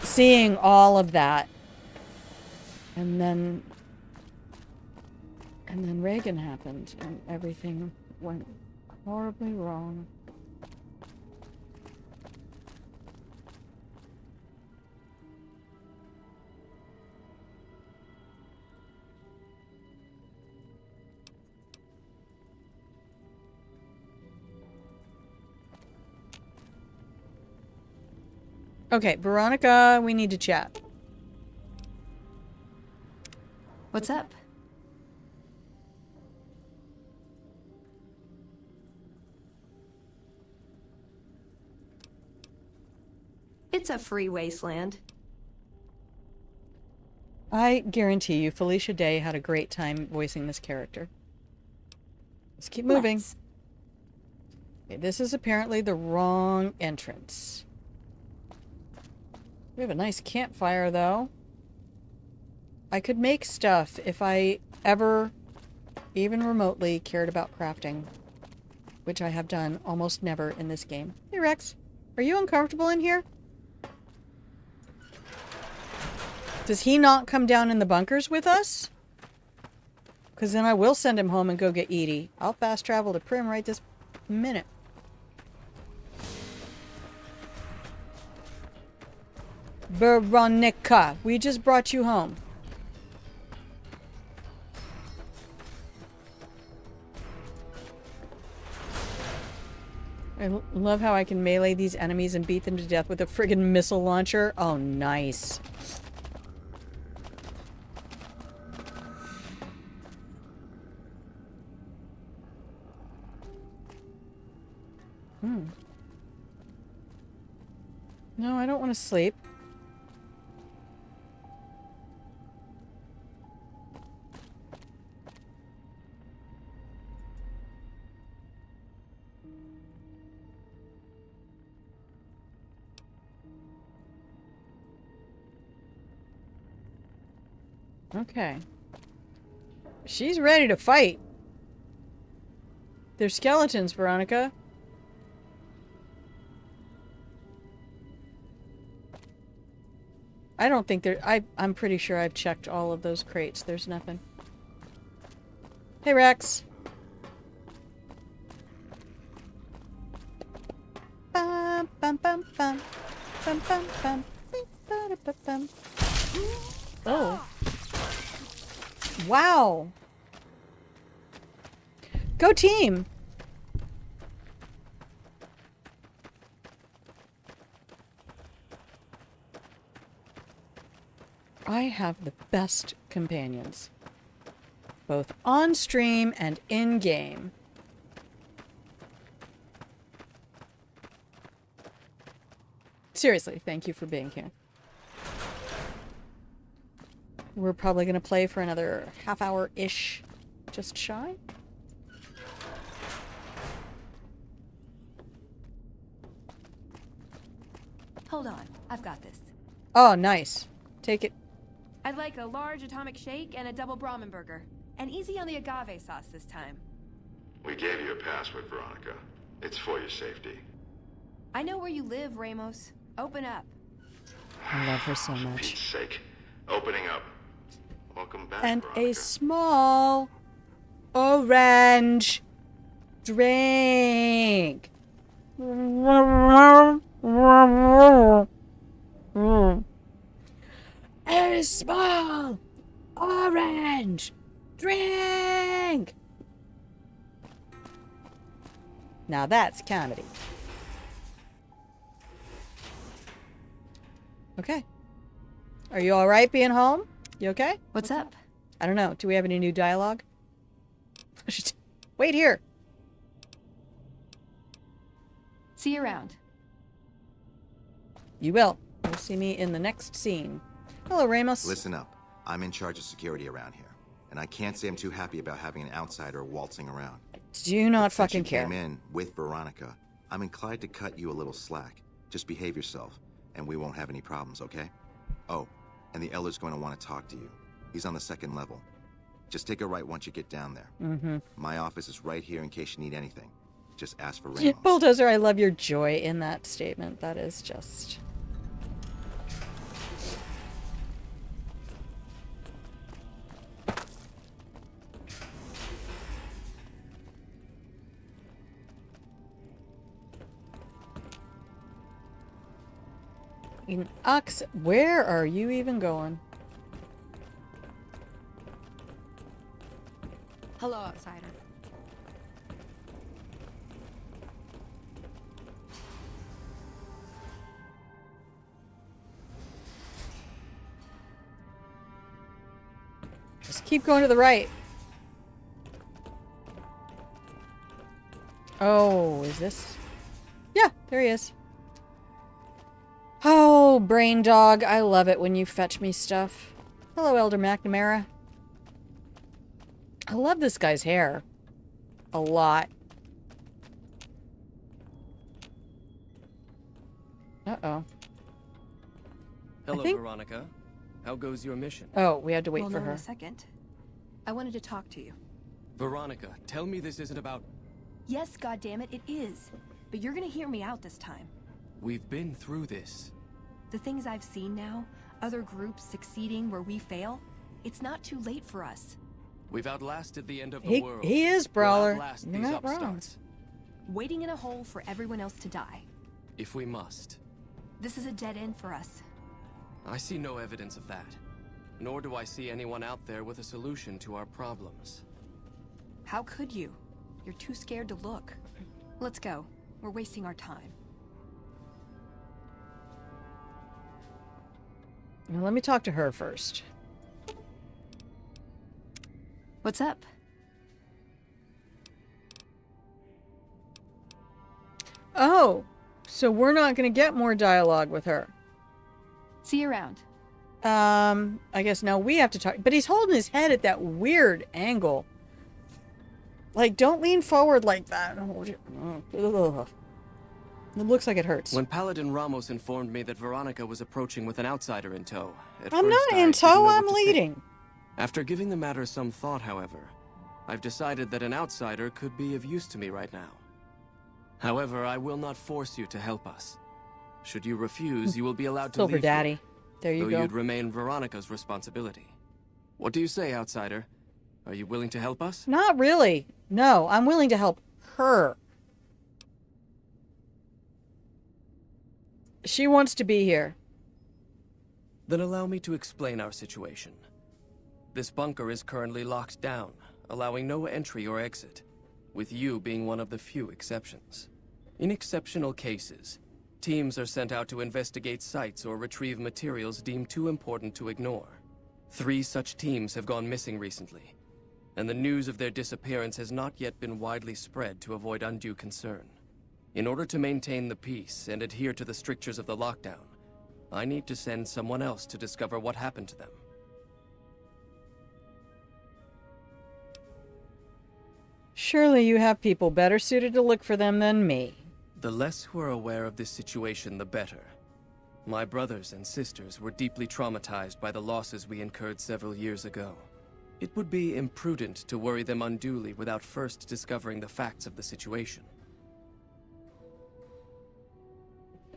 seeing all of that. And then Reagan happened and everything went horribly wrong. Okay, Veronica, we need to chat. What's up? It's a free wasteland. I guarantee you, Felicia Day had a great time voicing this character. Let's keep moving. Let's. Okay, this is apparently the wrong entrance. We have a nice campfire, though. I could make stuff if I ever even remotely cared about crafting, which I have done almost never in this game. Hey Rex, are you uncomfortable in here? Does he not come down in the bunkers with us? Because then I will send him home and go get Edie. I'll fast travel to Prim right this minute. Veronica, we just brought you home. I love how I can melee these enemies and beat them to death with a friggin' missile launcher. Oh, nice. No, I don't want to sleep. Okay. She's ready to fight. They're skeletons, Veronica. I don't think I'm pretty sure I've checked all of those crates. There's nothing. Hey, Rex. Bum, bum, bum, bum. Bum, bum, bum. Bum. Oh. Wow. Go team. I have the best companions, both on stream and in game. Seriously, thank you for being here. We're probably going to play for another half hour-ish, just shy. Hold on, I've got this. Oh, nice. Take it. I'd like a large atomic shake and a double Brahmin burger. And easy on the agave sauce this time. We gave you a password, Veronica. It's for your safety. I know where you live, Ramos. Open up. I love her so For much. Pete's sake. Opening up. Welcome back, And Veronica. a small orange drink. A small orange drink. Now that's comedy. Okay. Are you all right being home? You okay? What's up? I don't know. Do we have any new dialogue? Wait here. See you around. You will. You'll see me in the next scene. Hello, Ramos. Listen up. I'm in charge of security around here, and I can't say I'm too happy about having an outsider waltzing around. Do not But since fucking you care. came in with Veronica, I'm inclined to cut you a little slack. Just behave yourself, and we won't have any problems, okay? Oh, and the Elder's going to want to talk to you. He's on the second level. Just take a right once you get down there. Mm-hmm. My office is right here in case you need anything. Just ask for Ramos. Yeah, Bulldozer, I love your joy in that statement. That is just... In Ox, where are you even going? Hello, outsider. Just keep going to the right. Oh, is this? Yeah, there he is. Oh, brain dog. I love it when you fetch me stuff. Hello, Elder McNamara. I love this guy's hair. A lot. Uh-oh. Hello, think- Veronica, tell me this isn't about... Yes, goddammit, it is. But you're gonna hear me out this time. We've been through this. The things I've seen now, other groups succeeding where we fail, it's not too late for us. We've outlasted the end of the world. He is, We'll Brawler. outlast You're these not wrong. upstarts. Waiting in a hole for everyone else to die. If we must. This is a dead end for us. I see no evidence of that. Nor do I see anyone out there with a solution to our problems. How could you? You're too scared to look. Let's go. We're wasting our time. Now, let me talk to her first. What's up? Oh, so we're not going to get more dialogue with her. See you around. I guess now we have to talk. But he's holding his head at that weird angle. Like, don't lean forward like that. Ugh. It looks like it hurts. When Paladin Ramos informed me that Veronica was approaching with an outsider in tow, I'm not in tow, I'm leading. After giving the matter some thought, however, I've decided that an outsider could be of use to me right now. However, I will not force you to help us. Should you refuse, you will be allowed to Silver leave. Daddy. There you though go. You'd remain Veronica's responsibility. What do you say, outsider? Are you willing to help us? Not really. No, I'm willing to help her. She wants to be here. Then allow me to explain our situation. This bunker is currently locked down, allowing no entry or exit, with you being one of the few exceptions. In exceptional cases, teams are sent out to investigate sites or retrieve materials deemed too important to ignore. 3 such teams have gone missing recently, and the news of their disappearance has not yet been widely spread to avoid undue concern. In order to maintain the peace and adhere to the strictures of the lockdown, I need to send someone else to discover what happened to them. Surely you have people better suited to look for them than me. The less who are aware of this situation, the better. My brothers and sisters were deeply traumatized by the losses we incurred several years ago. It would be imprudent to worry them unduly without first discovering the facts of the situation.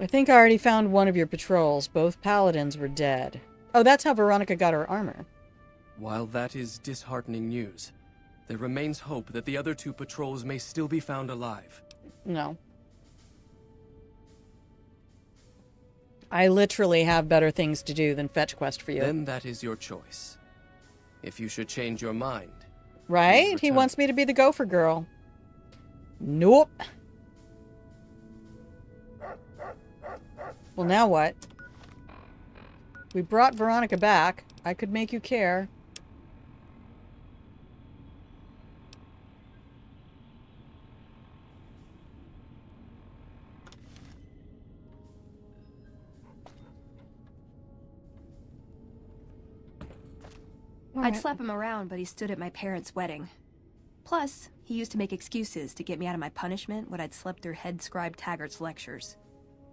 I think I already found one of your patrols. Both paladins were dead. Oh, that's how Veronica got her armor. While that is disheartening news, there remains hope that the other 2 patrols may still be found alive. No. I literally have better things to do than fetch quest for you. Then that is your choice. If you should change your mind... Right? He wants me to be the gopher girl. Nope. Well, now what? We brought Veronica back. I could make you care. I'd slap him around, but he stood at my parents' wedding. Plus, he used to make excuses to get me out of my punishment when I'd slept through head scribe Taggart's lectures.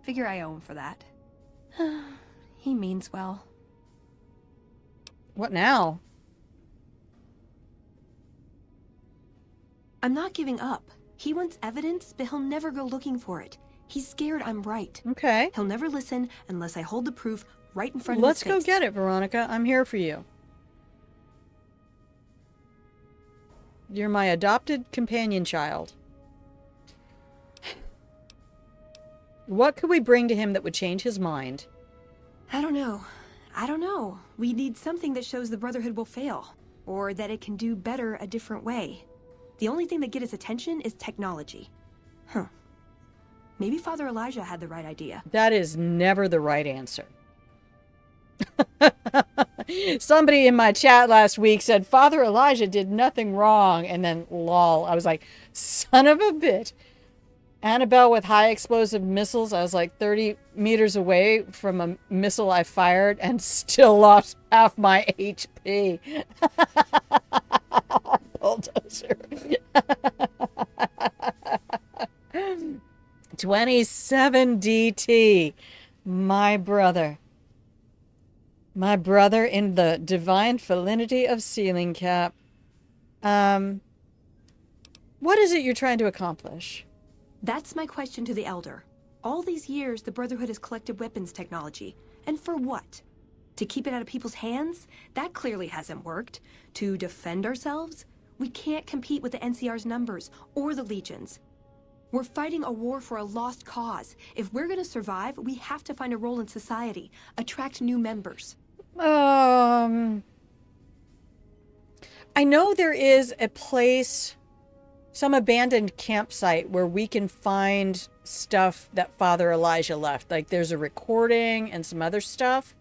Figure I owe him for that. He means well. What now? I'm not giving up. He wants evidence, but he'll never go looking for it. He's scared I'm right. Okay. He'll never listen unless I hold the proof right in front of Let's his face. go get it, Veronica. I'm here for you. You're my adopted companion child. What could we bring to him that would change his mind? I don't know. We need something that shows the Brotherhood will fail, or that it can do better a different way. The only thing that gets his attention is technology. Huh. Maybe Father Elijah had the right idea. That is never the right answer. Somebody in my chat last week said Father Elijah did nothing wrong, and then lol. I was like, son of a bitch. Annabelle with high explosive missiles. I was like 30 meters away from a missile I fired and still lost half my HP. Bulldozer. 27 DT. My brother. My brother in the divine felinity of Ceiling Cap. What is it you're trying to accomplish? That's my question to the Elder. All these years, the Brotherhood has collected weapons technology. And for what? To keep it out of people's hands? That clearly hasn't worked. To defend ourselves? We can't compete with the NCR's numbers or the Legion's. We're fighting a war for a lost cause. If we're gonna survive, we have to find a role in society, attract new members. I know there is a place, some abandoned campsite where we can find stuff that Father Elijah left. Like there's a recording and some other stuff.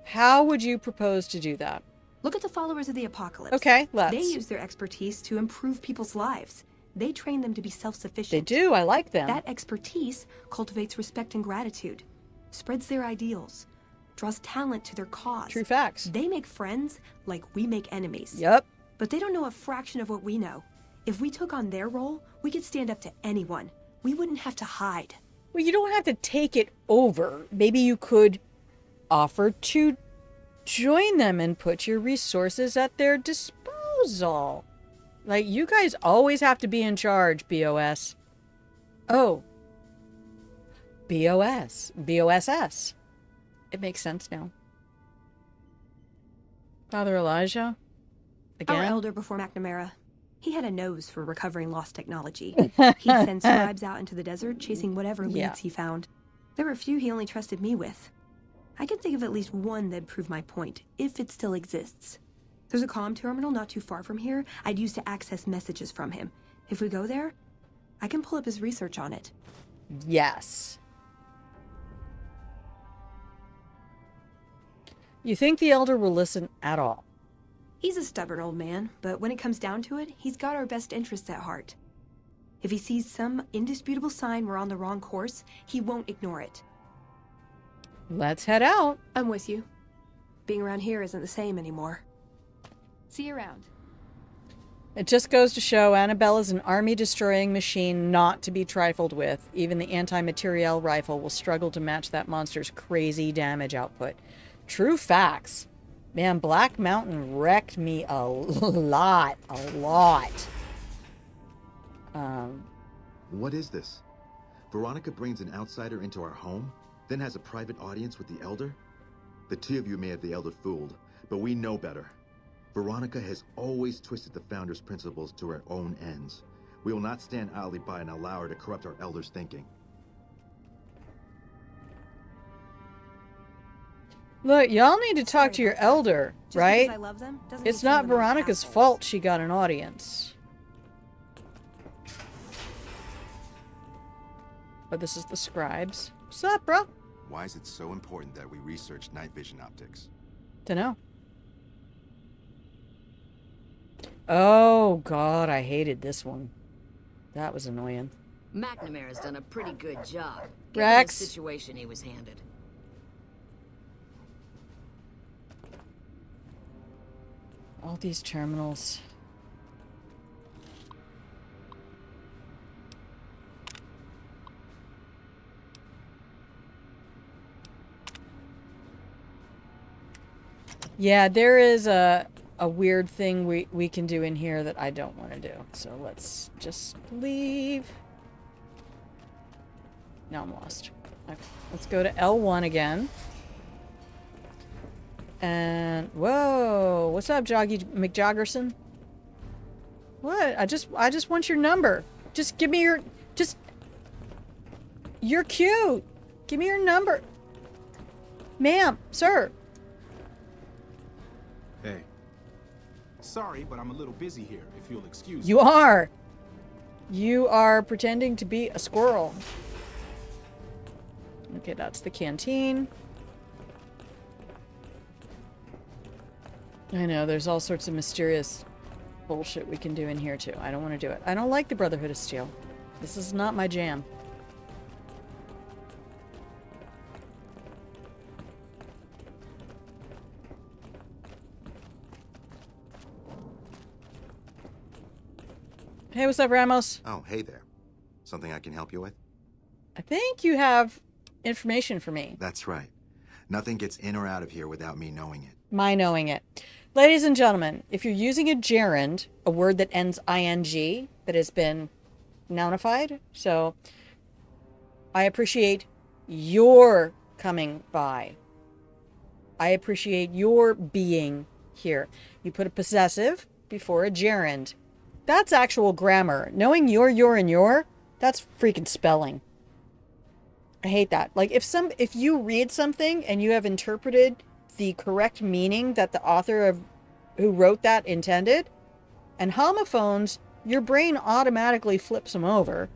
How would you propose to do that? Look at the followers of the apocalypse. Okay, let's. They use their expertise to improve people's lives. They train them to be self-sufficient. They do, I like them. That expertise cultivates respect and gratitude, spreads their ideals, draws talent to their cause. True facts. They make friends like we make enemies. Yep. But they don't know a fraction of what we know. If we took on their role, we could stand up to anyone. We wouldn't have to hide. Well, you don't have to take it over. Maybe you could offer to join them and put your resources at their disposal. Like, you guys always have to be in charge, BOS. Oh. BOS. BOSS. It makes sense now. Father Elijah? Again? Our elder before McNamara. He had a nose for recovering lost technology. He'd send scribes out into the desert, chasing whatever leads he found. There were a few he only trusted me with. I can think of at least one that'd prove my point, if it still exists. There's a comm terminal not too far from here I'd use to access messages from him. If we go there, I can pull up his research on it. Yes. You think the Elder will listen at all? He's a stubborn old man, but when it comes down to it, he's got our best interests at heart. If he sees some indisputable sign we're on the wrong course, he won't ignore it. Let's head out. I'm with you. Being around here isn't the same anymore. See you around. It just goes to show Annabella's an army-destroying machine not to be trifled with. Even the anti-materiel rifle will struggle to match that monster's crazy damage output. True facts. Man, Black Mountain wrecked me a lot. What is this? Veronica brings an outsider into our home, then has a private audience with the Elder? The two of you may have the Elder fooled, but we know better. Veronica has always twisted the Founder's principles to her own ends. We will not stand idly by and allow her to corrupt our Elder's thinking. Look, y'all need to talk to your Elder, Just right? because I love them doesn't It's mean not some of them are Veronica's assholes. fault she got an audience. But this is the scribes. What's up, bro? Why is it so important that we research night vision optics? Dunno. Oh, God, I hated this one. That was annoying. McNamara's done a pretty good job, given Rex. the situation he was handed. All these terminals. Yeah, there is a weird thing we can do in here that I don't want to do. So let's just leave. Now I'm lost. Okay, let's go to L1 again. And whoa, what's up, Joggy McJoggerson? What? I just want your number. Just give me your you're cute. Give me your number. Ma'am, sir. Hey. Sorry, but I'm a little busy here, if you'll excuse me. You are. You are pretending to be a squirrel. Okay, that's the canteen. I know, there's all sorts of mysterious bullshit we can do in here, too. I don't want to do it. I don't like the Brotherhood of Steel. This is not my jam. Hey, what's up, Ramos? Oh, hey there. Something I can help you with? I think you have information for me. That's right. Nothing gets in or out of here without me knowing it. My knowing it. Ladies and gentlemen, if you're using a gerund, a word that ends ing, that has been nounified, so I appreciate your coming by. I appreciate your being here. You put a possessive before a gerund. That's actual grammar. Knowing your, and your, that's freaking spelling. I hate that. Like if you read something and you have interpreted the correct meaning that the author of who wrote that intended, and homophones, your brain automatically flips them over.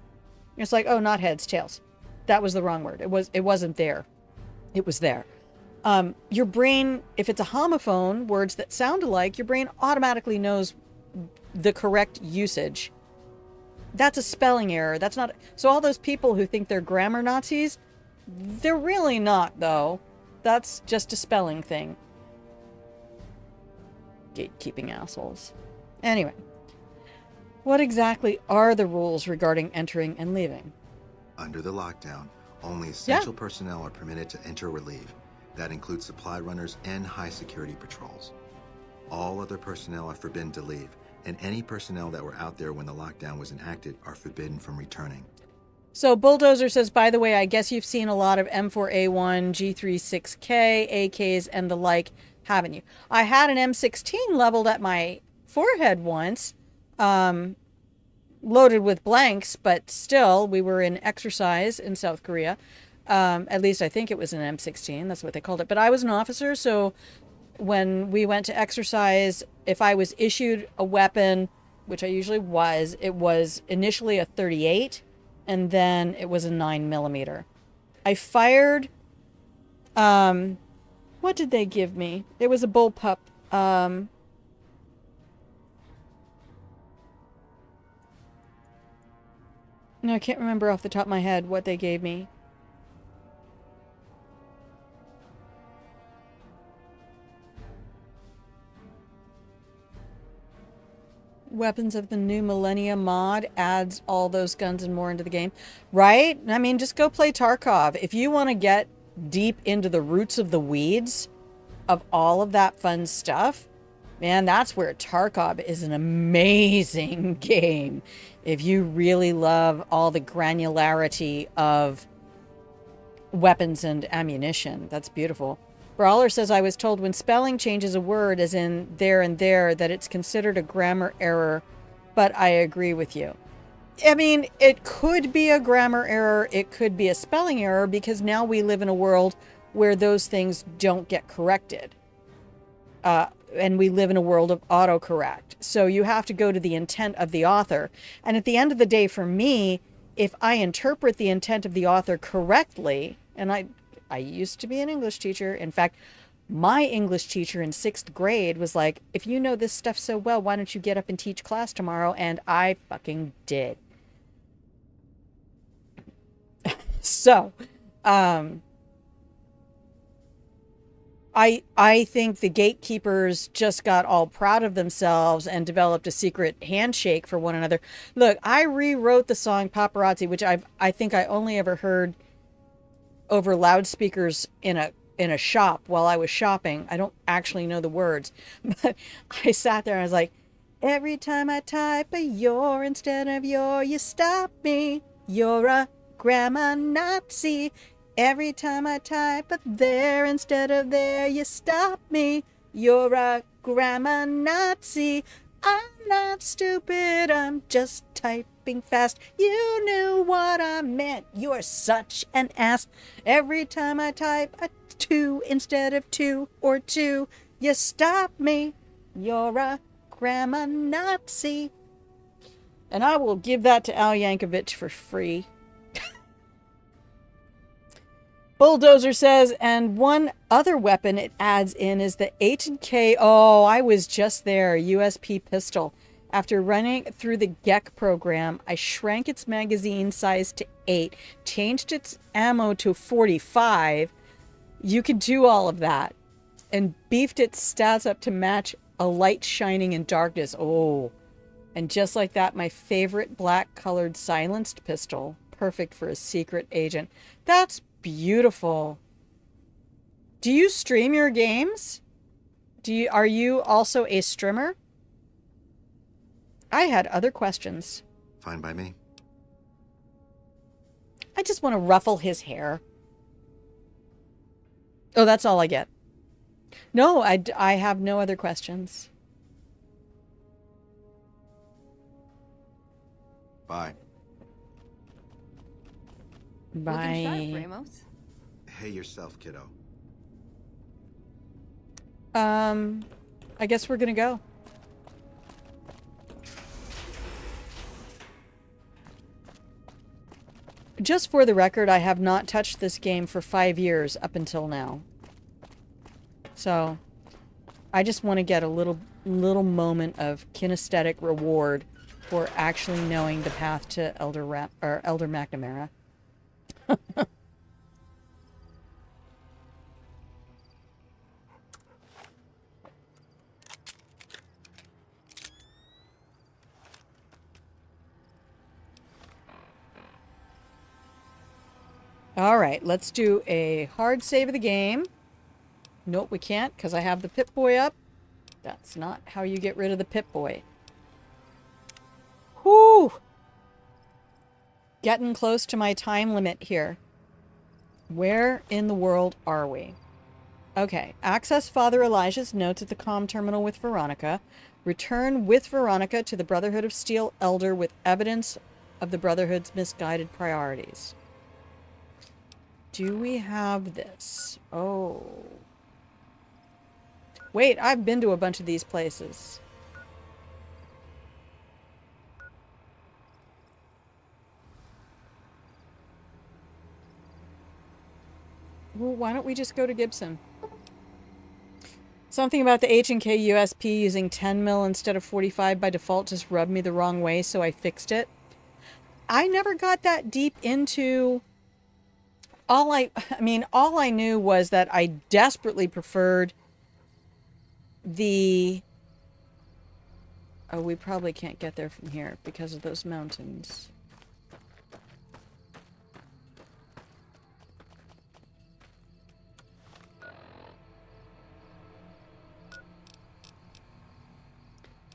It's like, oh, not heads, tails. That was the wrong word. It wasn't there. It was there. Your brain, if it's a homophone, words that sound alike, your brain automatically knows the correct usage. That's a spelling error. That's not. So all those people who think they're grammar Nazis, they're really not, though. That's just a spelling thing. Gatekeeping assholes. Anyway, what exactly are the rules regarding entering and leaving? Under the lockdown, only essential personnel are permitted to enter or leave. That includes supply runners and high security patrols. All other personnel are forbidden to leave, and any personnel that were out there when the lockdown was enacted are forbidden from returning. So Bulldozer says, by the way, I guess you've seen a lot of M4A1, G36K, AKs, and the like, haven't you? I had an M16 leveled at my forehead once, loaded with blanks, but still, we were in exercise in South Korea. At least I think it was an M16. That's what they called it. But I was an officer, so when we went to exercise, if I was issued a weapon, which I usually was, it was initially a 38, and then it was a 9mm. I fired, what did they give me? It was a bullpup. No, I can't remember off the top of my head what they gave me. Weapons of the New Millennia mod adds all those guns and more into the game. Right? I mean, just go play Tarkov. If you want to get deep into the roots of the weeds of all of that fun stuff, man, that's where Tarkov is an amazing game. If you really love all the granularity of weapons and ammunition, that's beautiful. Brawler says, I was told when spelling changes a word, as in there and there, that it's considered a grammar error, but I agree with you. I mean, it could be a grammar error. It could be a spelling error, because now we live in a world where those things don't get corrected. And we live in a world of autocorrect. So you have to go to the intent of the author. And at the end of the day, for me, if I interpret the intent of the author correctly, and I used to be an English teacher. In fact, my English teacher in 6th grade was like, if you know this stuff so well, why don't you get up and teach class tomorrow? And I fucking did. So, I think the gatekeepers just got all proud of themselves and developed a secret handshake for one another. Look, I rewrote the song Paparazzi, which I think I only ever heard over loudspeakers in a shop while I was shopping. I don't actually know the words, but I sat there and I was like, every time I type a your instead of your, you stop me. You're a grammar Nazi. Every time I type a there instead of there, you stop me. You're a grammar Nazi. I'm not stupid, I'm just typing fast. You knew what I meant. You're such an ass. Every time I type a 2 instead of 2 or 2, you stop me. You're a grammar Nazi. And I will give that to Al Yankovic for free. Bulldozer says, and one other weapon it adds in is the H&K. Oh, I was just there. USP pistol. After running through the GEC program, I shrank its magazine size to 8, changed its ammo to 45. You could do all of that. And beefed its stats up to match a light shining in darkness. Oh. And just like that, my favorite black-colored silenced pistol. Perfect for a secret agent. That's beautiful. Do you stream your games? Are you also a streamer? I had other questions. Fine by me. I just want to ruffle his hair. Oh, that's all I get. No, I have no other questions. Bye. Looking sharp, Bye. Ramos. Hey yourself, kiddo. I guess we're gonna go. Just for the record, I have not touched this game for 5 years up until now. So, I just want to get a little moment of kinesthetic reward for actually knowing the path to Elder McNamara. All right, let's do a hard save of the game. Nope, we can't because I have the Pip-Boy up. That's not how you get rid of the Pip-Boy. Whew! Getting close to my time limit here. Where in the world are we? Okay, access Father Elijah's notes at the comm terminal with Veronica. Return with Veronica to the Brotherhood of Steel Elder with evidence of the Brotherhood's misguided priorities. Do we have this? Oh. Wait, I've been to a bunch of these places. Well, why don't we just go to Gibson? Something about the H&K USP using 10 mil instead of 45 by default just rubbed me the wrong way, so I fixed it. I never got that deep into... All I knew was that I desperately preferred the... Oh, we probably can't get there from here because of those mountains.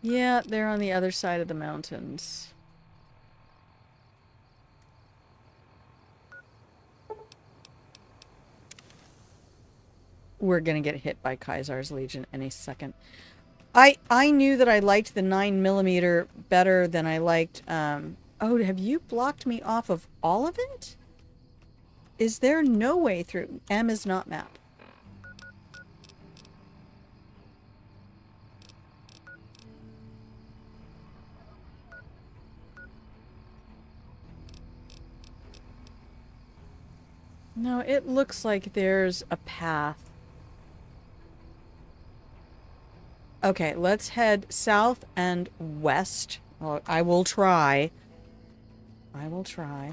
Yeah, they're on the other side of the mountains. We're gonna get hit by Kaisar's Legion any second. I knew that I liked the 9mm better than I liked, Oh, have you blocked me off of all of it? Is there no way through? M is not map. No, it looks like there's a path. Okay, let's head south and west. Well, I will try. I will try.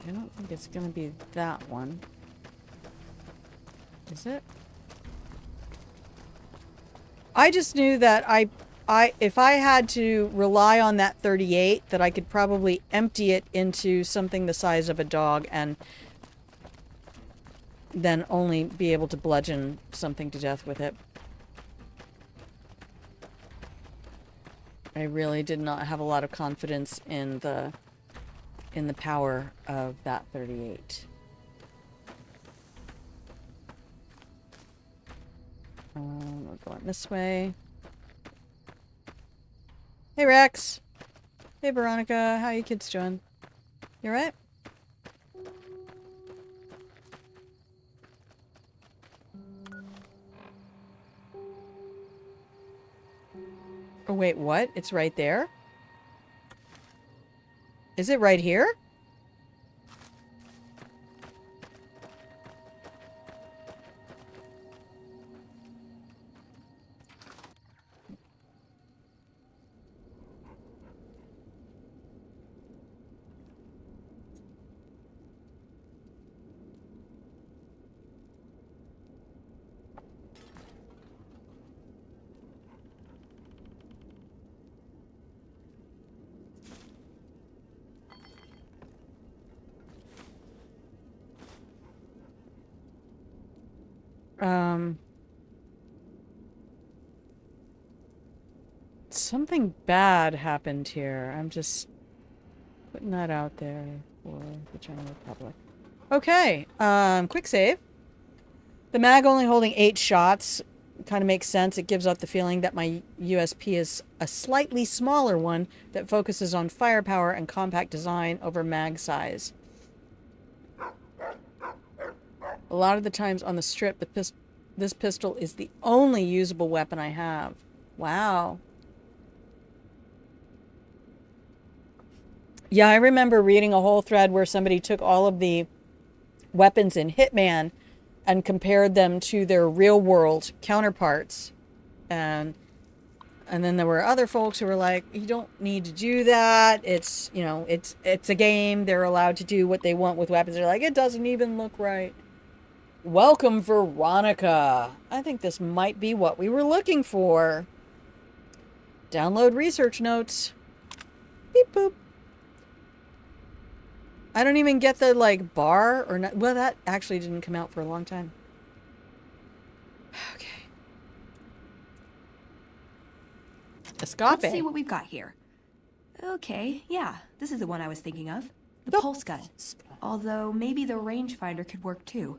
I don't think it's gonna be that one. Is it? I just knew that if I had to rely on that 38, that I could probably empty it into something the size of a dog and then only be able to bludgeon something to death with it. I really did not have a lot of confidence in the power of that 38. We're going this way. Hey Rex! Hey Veronica, how you kids doing? You alright? Oh wait, what? It's right there? Is it right here? Something bad happened here. I'm just putting that out there for the general public. Okay, quick save. The mag only holding 8 shots kind of makes sense. It gives off the feeling that my USP is a slightly smaller one that focuses on firepower and compact design over mag size. A lot of the times on the strip, this pistol is the only usable weapon I have. Wow. Yeah, I remember reading a whole thread where somebody took all of the weapons in Hitman and compared them to their real world counterparts. And then there were other folks who were like, you don't need to do that. It's, you know, it's a game. They're allowed to do what they want with weapons. They're like, it doesn't even look right. Welcome, Veronica. I think this might be what we were looking for. Download research notes. Beep boop. I don't even get the, like, bar or not. Well, that actually didn't come out for a long time. Okay. Escape. Let's see what we've got here. Okay, yeah, this is the one I was thinking of. The pulse gun. Although maybe the rangefinder could work too.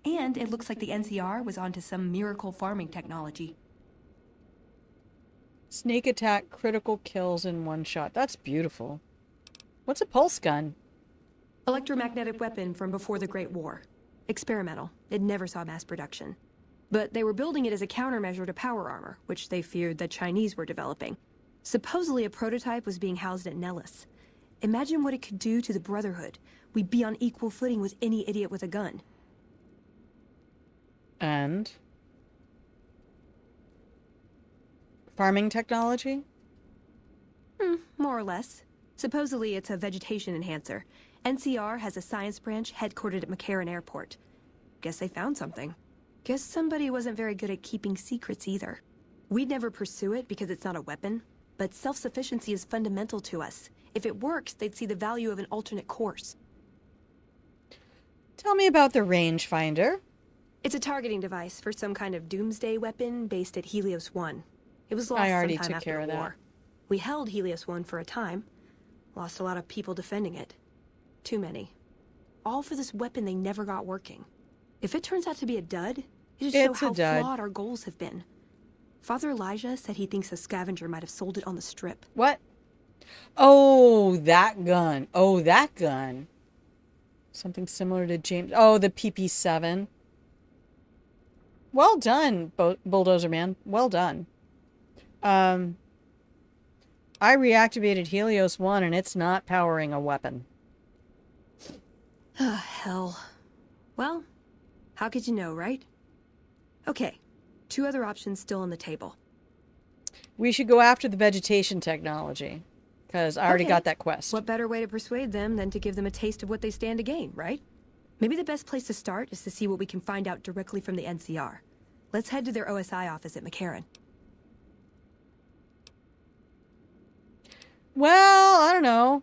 And it looks like the NCR was onto some miracle farming technology. Sneak attack, critical kills in one shot. That's beautiful. What's a pulse gun? Electromagnetic weapon from before the Great War. Experimental. It never saw mass production. But they were building it as a countermeasure to power armor, which they feared the Chinese were developing. Supposedly a prototype was being housed at Nellis. Imagine what it could do to the Brotherhood. We'd be on equal footing with any idiot with a gun. And? Farming technology? More or less. Supposedly it's a vegetation enhancer. NCR has a science branch headquartered at McCarran Airport. Guess they found something. Guess somebody wasn't very good at keeping secrets either. We'd never pursue it because it's not a weapon, but self-sufficiency is fundamental to us. If it works, they'd see the value of an alternate course. Tell me about the rangefinder. It's a targeting device for some kind of doomsday weapon based at Helios 1. It was lost I already sometime took after care the of that. war. We held Helios 1 for a time. Lost a lot of people defending it. Too many. All for this weapon they never got working. If it turns out to be a dud, it'll show how flawed our goals have been. Father Elijah said he thinks a scavenger might have sold it on the strip. What? Oh, that gun. Oh, that gun. Something similar to James. Oh, the PP7. Well done, Bulldozer Man. Well done. I reactivated Helios 1 and it's not powering a weapon. Ah, hell. Well, how could you know, right? Okay, 2 other options still on the table. We should go after the vegetation technology, because I already got that quest. What better way to persuade them than to give them a taste of what they stand to gain, right? Maybe the best place to start is to see what we can find out directly from the NCR. Let's head to their OSI office at McCarran. Well, I don't know.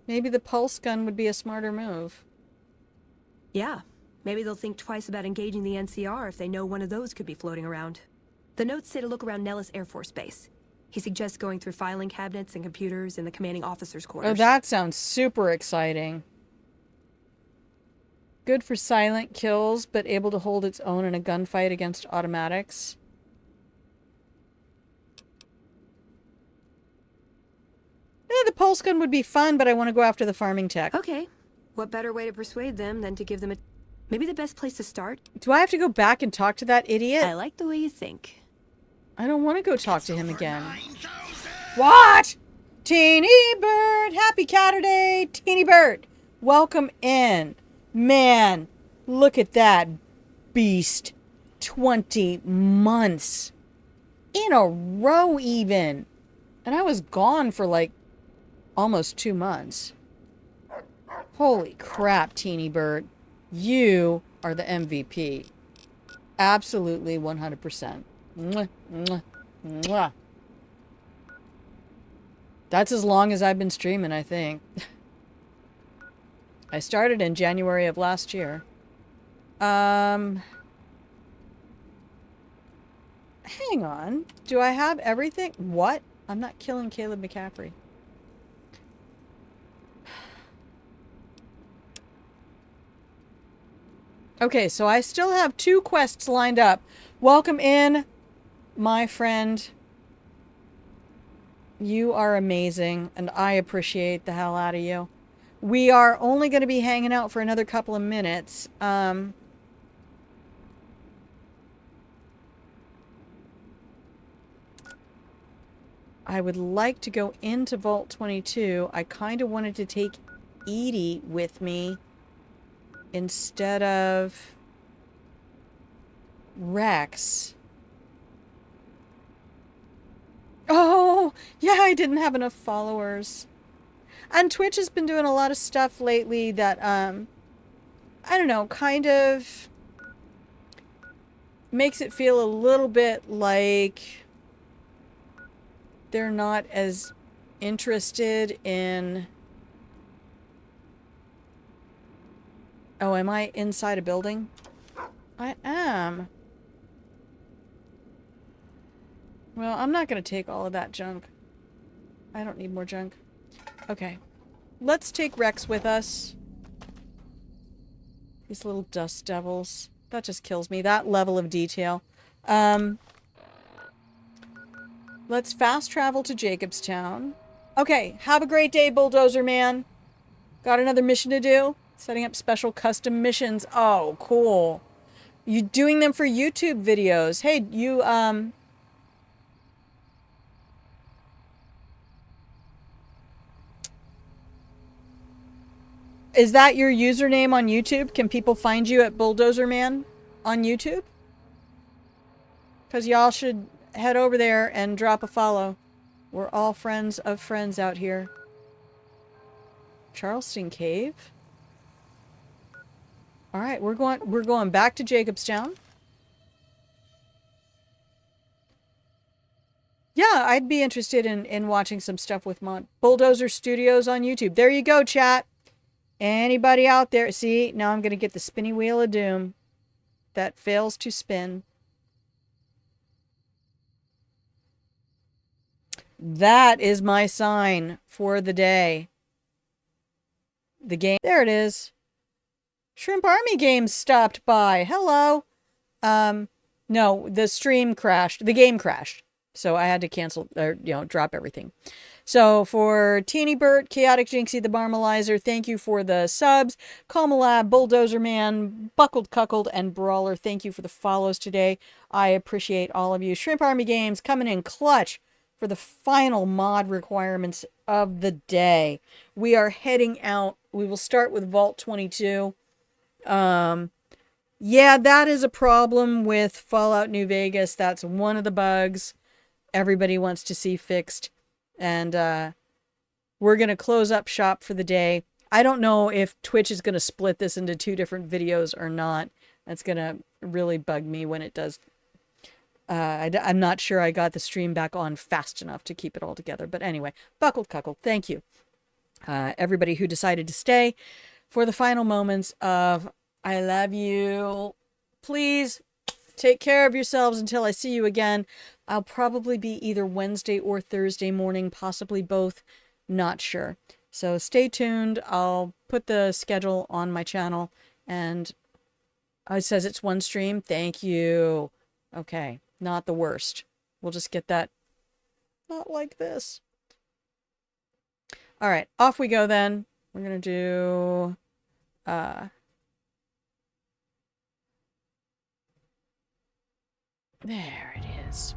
Maybe the pulse gun would be a smarter move. Yeah, maybe they'll think twice about engaging the NCR if they know one of those could be floating around. The notes say to look around Nellis Air Force Base. He suggests going through filing cabinets and computers in the commanding officer's quarters. Oh, that sounds super exciting. Good for silent kills, but able to hold its own in a gunfight against automatics. The pulse gun would be fun, but I want to go after the farming tech. Okay. What better way to persuade them than to give them a... Maybe the best place to start? Do I have to go back and talk to that idiot? I like the way you think. I don't want to go talk to him again. What? Teeny Bird! Happy Catterday! Teeny Bird! Welcome in. Man, look at that beast. 20 months. In a row even. And I was gone for like almost 2 months. Holy crap, Teeny Bird. You are the MVP. Absolutely 100%. Mwah, mwah, mwah. That's as long as I've been streaming, I think. I started in January of last year. Hang on. Do I have everything? What? I'm not killing Caleb McCaffrey. Okay, so I still have 2 quests lined up. Welcome in, my friend. You are amazing, and I appreciate the hell out of you. We are only going to be hanging out for another couple of minutes. I would like to go into Vault 22. I kind of wanted to take Edie with me instead of Rex. Oh, yeah, I didn't have enough followers. And Twitch has been doing a lot of stuff lately that, I don't know, kind of makes it feel a little bit like they're not as interested in... Oh, am I inside a building? I am. Well, I'm not going to take all of that junk. I don't need more junk. Okay. Let's take Rex with us. These little dust devils. That just kills me. That level of detail. Let's fast travel to Jacobstown. Okay, have a great day, Bulldozer Man. Got another mission to do? Setting up special custom missions. Oh, cool. You doing them for YouTube videos. Hey, you, is that your username on YouTube? Can people find you at Bulldozer Man on YouTube? Because y'all should head over there and drop a follow. We're all friends of friends out here. Charleston Cave? Alright, we're going back to Jacobstown. Yeah, I'd be interested in watching some stuff with Bulldozer Studios on YouTube. There you go, chat. Anybody out there? See, now I'm going to get the spinny wheel of doom that fails to spin. That is my sign for the day. The game. There it is. Shrimp Army Games stopped by. Hello. No, the stream crashed. The game crashed. So I had to cancel, or, drop everything. So for Teeny Bert, Chaotic Jinxie, the Marmalizer, thank you for the subs. Calmalab, Bulldozer Man, Buckled Cuckold, and Brawler, thank you for the follows today. I appreciate all of you. Shrimp Army Games coming in clutch for the final mod requirements of the day. We are heading out. We will start with Vault 22. Yeah, that is a problem with Fallout New Vegas. That's one of the bugs everybody wants to see fixed. And we're going to close up shop for the day. I don't know if Twitch is going to split this into 2 different videos or not. That's going to really bug me when it does. I'm not sure I got the stream back on fast enough to keep it all together. But anyway, Buckled Cuckold, thank you. Everybody who decided to stay for the final moments of I love you. Please take care of yourselves until I see you again. I'll probably be either Wednesday or Thursday morning, possibly both. Not sure. So stay tuned. I'll put the schedule on my channel. And it says it's 1 stream. Thank you. Okay. Not the worst. We'll just get that. Not like this. All right. Off we go then. We're going to do... There it is.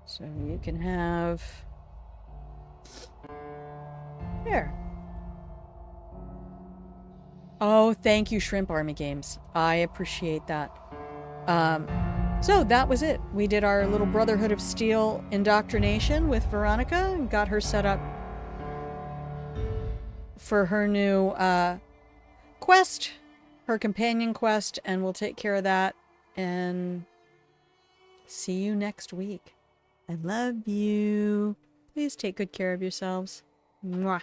So you can have... There. Oh, thank you, Shrimp Army Games. I appreciate that. So that was it. We did our little Brotherhood of Steel indoctrination with Veronica and got her set up for her new quest, her companion quest, and we'll take care of that and see you next week. I love you. Please take good care of yourselves. Mwah.